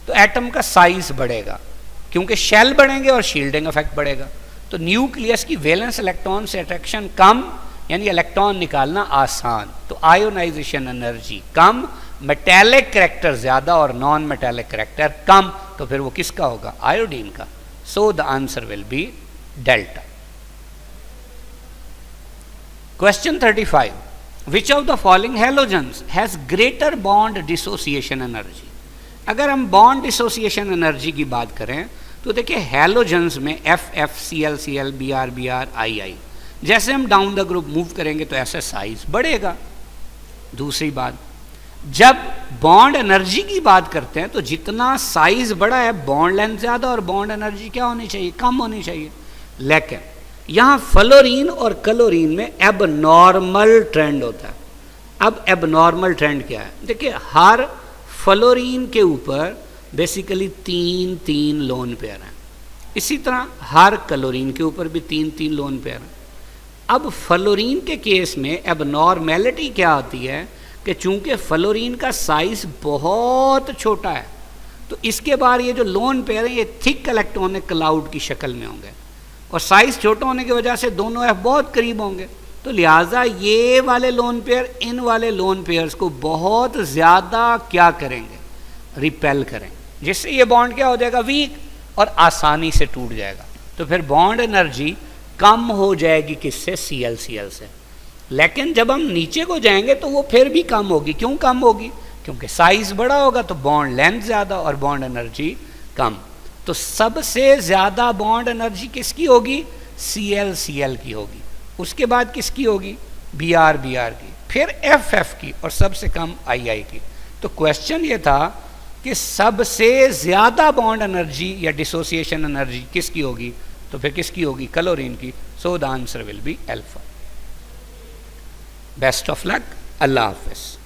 तो एटम का साइज बढ़ेगा, क्योंकि शेल बढ़ेंगे और शील्डिंग इफेक्ट बढ़ेगा, तो न्यूक्लियस की वैलेंस इलेक्ट्रॉन से अट्रैक्शन कम, यानी इलेक्ट्रॉन निकालना आसान, तो आयोनाइजेशन एनर्जी कम, मेटेलिक कैरेक्टर ज्यादा और नॉन मेटेलिक कैरेक्टर कम, तो फिर वो किसका होगा, आयोडीन का, सो the answer will B delta. Question 35, which of the following halogens has greater bond dissociation energy. अगर हम बॉन्ड डिसोसिएशन एनर्जी की बात करें तो देखिए हैलोजेंस में FF Cl Br II, जैसे हम डाउन द ग्रुप मूव करेंगे तो ऐसे साइज बढ़ेगा। दूसरी बात, जब बॉन्ड एनर्जी की बात करते हैं तो जितना साइज बड़ा है बॉन्ड लेंथ ज्यादा और बॉन्ड एनर्जी क्या होनी चाहिए, कम होनी चाहिए। लेकिन यहाँ फ्लोरीन और क्लोरीन में एबनॉर्मल ट्रेंड होता है। अब एबनॉर्मल ट्रेंड क्या है, देखिए हर फ्लोरीन के ऊपर बेसिकली 3 लोन पेयर हैं, इसी तरह हर क्लोरीन के ऊपर भी 3 लोन पेयर हैं। अब फ्लोरीन के केस में एबनॉर्मेलिटी क्या होती है कि चूंकि फ्लोरीन का साइज बहुत छोटा है तो इसके बाद ये जो लोन पेयर हैं ये थिक इलेक्ट्रॉनिक क्लाउड की शक्ल में होंगे, और साइज छोटा होने की वजह से दोनों एफ बहुत करीब होंगे, तो लिहाजा ये वाले लोन पेयर इन वाले लोन पेयर्स को बहुत ज़्यादा क्या करेंगे, रिपेल करेंगे, जिससे ये बॉन्ड क्या हो जाएगा, वीक और आसानी से टूट जाएगा। तो फिर बॉन्ड एनर्जी कम हो जाएगी किससे, Cl से। लेकिन जब हम नीचे को जाएंगे तो वो फिर भी कम होगी। क्यों कम होगी, क्योंकि साइज बड़ा होगा तो बॉन्ड लेंथ ज़्यादा और बॉन्ड एनर्जी कम। तो सबसे ज़्यादा बॉन्ड एनर्जी किसकी होगी, Cl की होगी, उसके बाद किसकी होगी, Br की, फिर Ff की और सबसे कम II की। तो क्वेश्चन ये था कि सबसे ज़्यादा बॉन्ड एनर्जी या डिसोसिएशन एनर्जी किसकी होगी, तो फिर किसकी होगी, क्लोरीन की, so the answer will be alpha. Best of luck, अल्लाह हाफिज़।